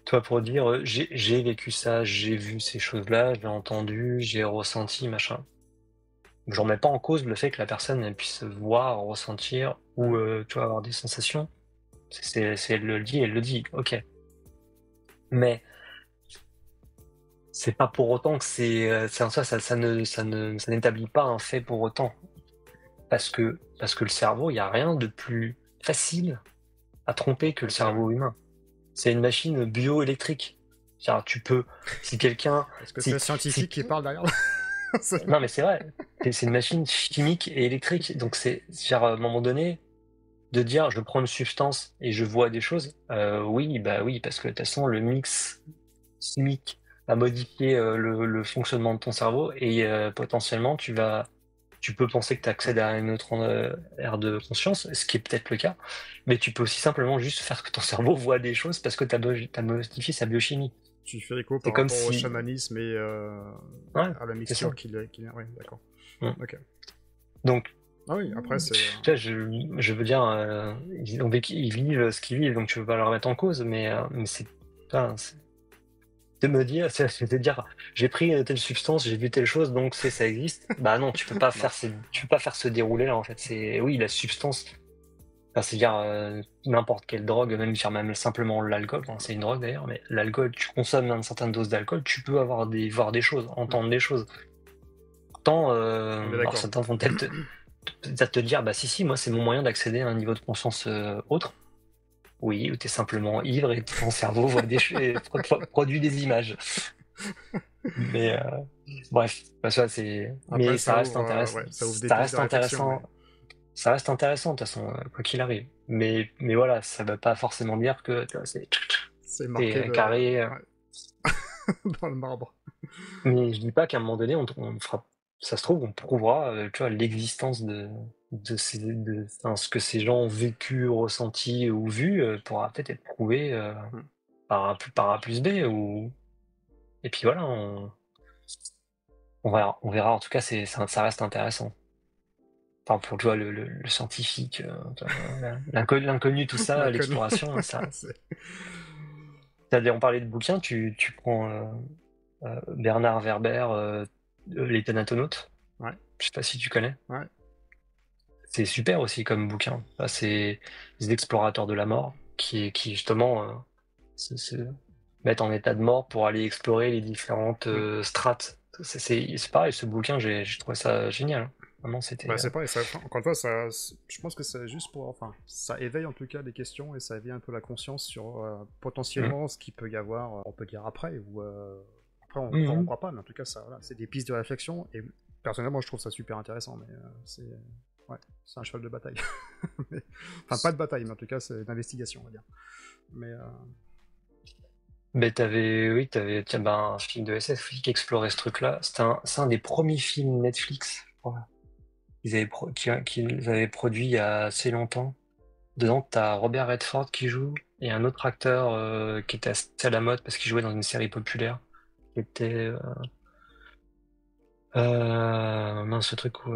toi, pour dire, j'ai vécu ça, j'ai vu ces choses-là, j'ai entendu, j'ai ressenti, machin. J'en mets pas en cause le fait que la personne elle puisse voir, ressentir ou tu vois, avoir des sensations. Si elle le dit, elle le dit, ok. Mais c'est pas pour autant que c'est en soi, ça n'établit pas un fait pour autant. Parce que le cerveau, il n'y a rien de plus facile à tromper que le Ok, ouais. cerveau humain. C'est une machine bioélectrique. C'est-à-dire, tu peux, si quelqu'un, Est-ce que si, c'est scientifique qui parle derrière? non mais c'est vrai, c'est une machine chimique et électrique. Donc genre, à un moment donné, de dire je prends une substance et je vois des choses, oui, bah oui, parce que de toute façon, le mix chimique va modifier le fonctionnement de ton cerveau et potentiellement, tu peux penser que tu accèdes à une autre ère de conscience, ce qui est peut-être le cas, mais tu peux aussi simplement juste faire que ton cerveau voit des choses parce que tu as modifié sa biochimie. Tu fais écho C'est par comme rapport au si. chamanisme et Ouais, à la c'est ça. mixture qu'il a. Oui, d'accord. Mm. Ok. Donc, Ah oui, après, c'est. tu vois, je veux dire, ils vivent ce qu'ils vivent, donc tu veux pas leur mettre en cause, mais enfin, c'est de me dire, c'est de dire, j'ai pris telle substance, j'ai vu telle chose, donc ça existe. Bah non, tu peux pas Non. tu peux pas faire ce déroulé là en fait. Oui, la substance, enfin, c'est dire n'importe quelle drogue, même simplement l'alcool, hein, c'est une drogue d'ailleurs, mais l'alcool, tu consommes une certaine dose d'alcool, tu peux voir des choses, entendre des choses. Pourtant, On est alors d'accord. certains vont peut-être peut-être te dire, bah si, moi c'est mon moyen d'accéder à un niveau de conscience autre. Oui, où t'es simplement ivre et ton cerveau voit produit des images. Mais bref, bah, ça c'est. Après, Mais ça reste intéressant. ouais, ça ouvre des Ça pistes reste de réflexion, intéressant. mais Ça reste intéressant de toute façon, quoi qu'il arrive. Mais voilà, ça veut pas forcément dire que tu vois, c'est c'est marqué carré. ouais, dans le marbre. Mais je dis pas qu'à un moment donné, on fera. Ça se trouve, on prouvera, tu vois, l'existence enfin, ce que ces gens ont vécu, ressenti ou vu, pourra peut-être être prouvé Hmm. par A plus B ou. Et puis voilà, on verra. En tout cas, ça reste intéressant. Enfin, pour tu vois, le scientifique, tu vois, l'inconnu, tout ça, L'inconnu. l'exploration, ça. C'est- On parlait de bouquins, tu prends Bernard Werber, Les Thanatonautes. Ouais, Je sais pas si tu connais. ouais. C'est super aussi comme bouquin. Enfin, c'est des explorateurs de la mort qui justement se mettent en état de mort pour aller explorer les différentes Hmm. strates. C'est pareil, ce bouquin, j'ai trouvé ça génial. Vraiment, Bah, c'était. c'est pas, et ça, enfin, encore une fois, je pense que c'est juste pour, enfin, ça éveille en tout cas des questions et ça éveille un peu la conscience sur Mm. potentiellement ce qu'il peut y avoir, on peut dire après, ou après on croit, on Mhm. croit pas, mais en tout cas, ça, voilà, c'est des pistes de réflexion et personnellement, je trouve ça super intéressant, mais ouais, c'est un cheval de bataille. Mais- enfin, pas de bataille, mais en tout cas, c'est d'investigation, on va dire. Mais Mais tiens, ben, un film de SF qui explorait ce truc-là. C'est un des premiers films Netflix, je crois. Qu'ils avaient produit il y a assez longtemps. Dedans, t'as Robert Redford qui joue et un autre acteur qui était assez à la mode parce qu'il jouait dans une série populaire. Qui était mince ce truc où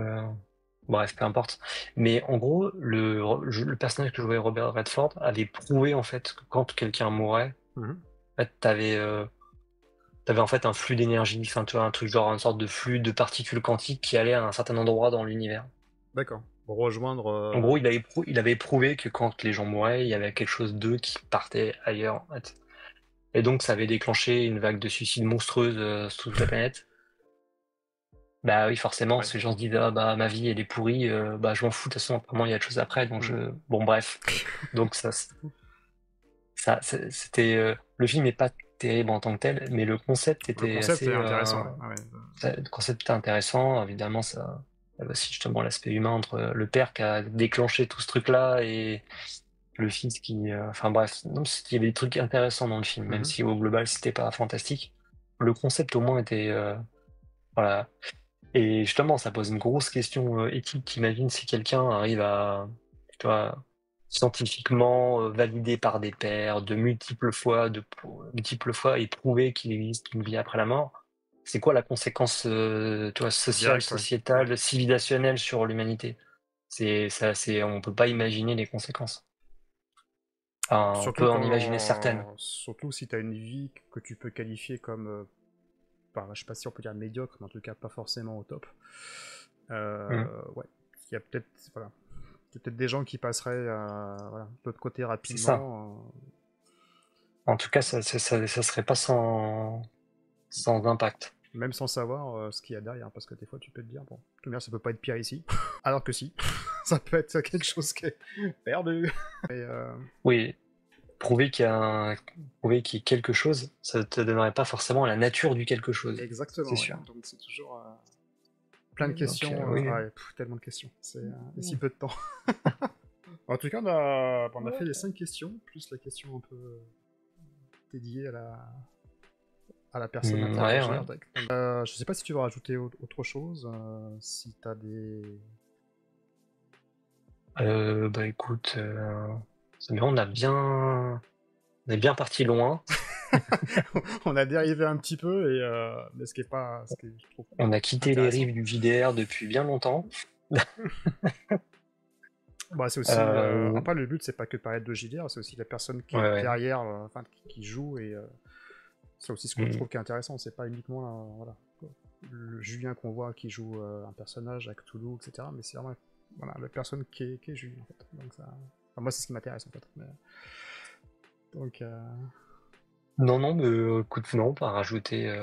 bref, peu importe. Mais en gros, le personnage que jouait Robert Redford avait prouvé en fait que quand quelqu'un mourait, mhm. en fait, t'avais en fait un flux d'énergie, enfin tu vois, un truc genre une sorte de flux de particules quantiques qui allait à un certain endroit dans l'univers. D'accord. Pour rejoindre, En gros, il avait prouvé que quand les gens mouraient, il y avait quelque chose d'eux qui partait ailleurs, en fait. Et donc, ça avait déclenché une vague de suicides monstrueuse sur toute la planète. Bah oui, forcément, ouais. ces gens se disent, ah bah ma vie elle est pourrie, bah je m'en fous, de toute façon, apparemment il y a autre chose après, donc Hmm. bon bref. Donc c'était le film est pas terrible en tant que tel, mais le concept Le était concept est assez intéressant. Ouais. le concept était intéressant, évidemment ça avait aussi justement l'aspect humain entre le père qui a déclenché tout ce truc-là et le fils qui enfin bref, non, il y avait des trucs intéressants dans le film, même Mhm. si au global c'était pas fantastique. Le concept au moins était voilà. Et justement, ça pose une grosse question éthique. Imagine si quelqu'un arrive à, tu vois, scientifiquement validé par des pairs multiples fois et prouver qu'il existe une vie après la mort. C'est quoi la conséquence, tu vois, sociale, Direct, ouais. Ouais. sociétale, civilisationnelle sur l'humanité? On peut pas imaginer les conséquences. Enfin, on Surtout peut en imaginer certaines. surtout si tu as une vie que tu peux qualifier comme, je sais pas si on peut dire médiocre, mais en tout cas pas forcément au top. Mm. Ouais, il y a peut-être, voilà, il y a peut-être des gens qui passeraient, voilà, de l'autre côté C'est ça. rapidement. En tout cas, ça serait pas sans impact. Même sans savoir ce qu'il y a derrière, parce que des fois tu peux te dire, bon, tout bien, ça peut pas être pire ici, alors que si, ça peut être quelque chose qui est perdu. Et, Oui, prouver qu'il y ait quelque chose, ça te donnerait pas forcément la nature du quelque chose, c'est exactement, ouais. sûr. Donc c'est toujours plein de Donc questions, oui. ouais, tellement de questions, et si peu de temps. En tout cas, on a fait les 5 questions, plus la question un peu dédiée à la personne Ouais, interrogée. ouais. Donc, je sais pas si tu veux rajouter autre chose, si t'as des... Bah écoute, c'est bien, on est bien parti loin. On a dérivé un petit peu, mais ce qui est pas, ce qui est, je trouve, On a quitté les intéressant. rives du JDR depuis bien longtemps. Bah, c'est aussi, Euh, après le but c'est pas que de parler de JDR, c'est aussi la personne qui ouais, est ouais. derrière, enfin qui joue, et c'est aussi ce que je Mm. trouve qui est intéressant, c'est pas uniquement voilà, le Julien qu'on voit qui joue un personnage à Cthulhu, etc. Mais c'est vraiment voilà, la personne qui est Julien en fait. Donc ça, enfin, moi c'est ce qui m'intéresse en fait. Donc Non, non, mais écoute, non, pas rajouter.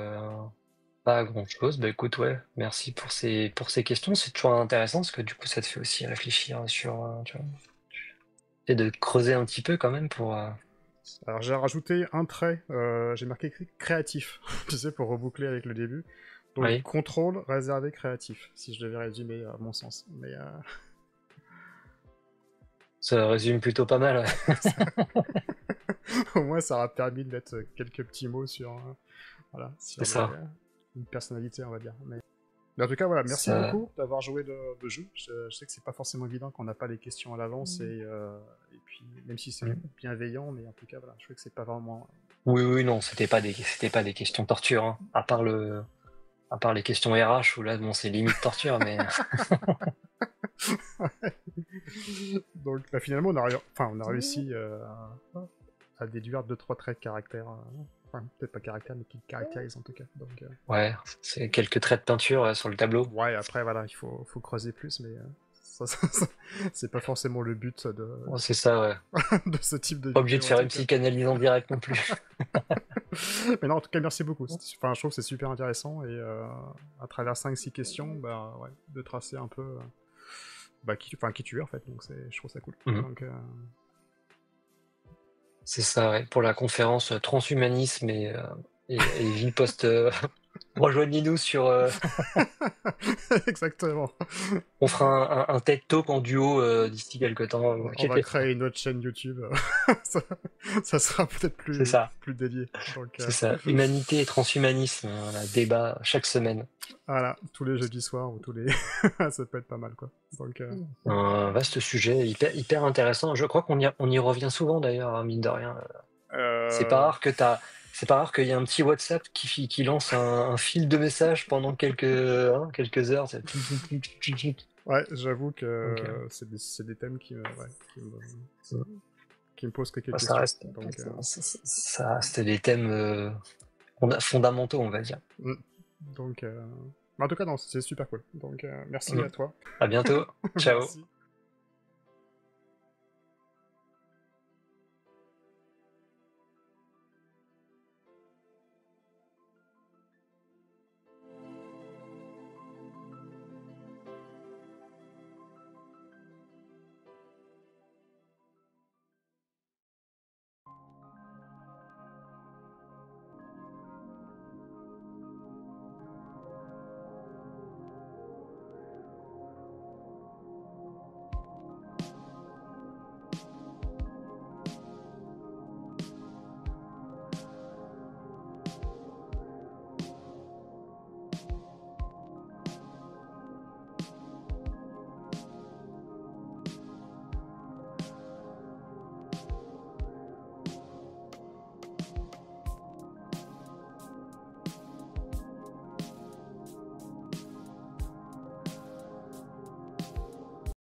Pas grand-chose. Bah écoute, ouais, merci pour ces questions. C'est toujours intéressant parce que du coup, ça te fait aussi réfléchir sur, tu vois, et de creuser un petit peu quand même pour. Alors j'ai rajouté un trait, j'ai marqué créatif, tu sais, pour reboucler avec le début. Donc Oui, contrôle réservé créatif, si je devais résumer à mon sens. Mais ça résume plutôt pas mal. Ouais. au moins ça aura permis de mettre quelques petits mots sur, voilà, C'est sur ça. une personnalité, on va dire. Mais en tout cas, voilà, merci Ça. beaucoup d'avoir joué le jeu. Je sais que c'est pas forcément évident quand on n'a pas les questions à l'avance et puis même si c'est Mm. bienveillant, mais en tout cas, voilà, je trouve que c'est pas vraiment. Oui, oui, non, c'était pas des questions torture, hein. À part les questions RH où là, bon, c'est limite torture, mais Donc bah, finalement, on a réussi à déduire deux trois traits de caractère. Enfin, peut-être pas caractère, mais qui caractérisent en tout cas. Donc, ouais, c'est quelques traits de peinture sur le tableau. ouais, après, voilà, faut creuser plus, mais c'est pas forcément le but Ouais, c'est ça, ouais. de ce type de Pas obligé de vidéo en faire tout une cas. psychanalyse en direct non plus. Mais non, en tout cas, merci beaucoup. Enfin, je trouve que c'est super intéressant et à travers cinq six questions, bah, ouais, de tracer un peu bah, qui tu es en fait. Donc, je trouve ça cool. Mhm. Donc, C'est ça, ouais. Pour la conférence transhumanisme et vie post. Rejoignez-nous sur. exactement. On fera un TED Talk en duo d'ici quelques temps, vous On va inquiétez pas. créer une autre chaîne YouTube. ça, ça sera peut-être C'est ça, plus dédié. Donc, c'est ça. Humanité et transhumanisme, voilà, débat chaque semaine. voilà, tous les jeudis soirs ou tous les. ça peut être pas mal, quoi. Donc, Un vaste sujet, hyper intéressant. Je crois on y revient souvent d'ailleurs, hein, mine de rien. C'est pas euh, rare que c'est pas rare qu'il y ait un petit WhatsApp qui lance un fil de messages pendant quelques heures. Ça tic, tic, tic, tic, tic. ouais, j'avoue Donc, que c'est des thèmes ouais, qui me posent quelques ça questions. reste, Donc, ça reste des thèmes fondamentaux, on va dire. mm. Donc, mais en tout cas, non, c'est super cool. Donc, merci Mm. à toi. À bientôt. Ciao. Merci.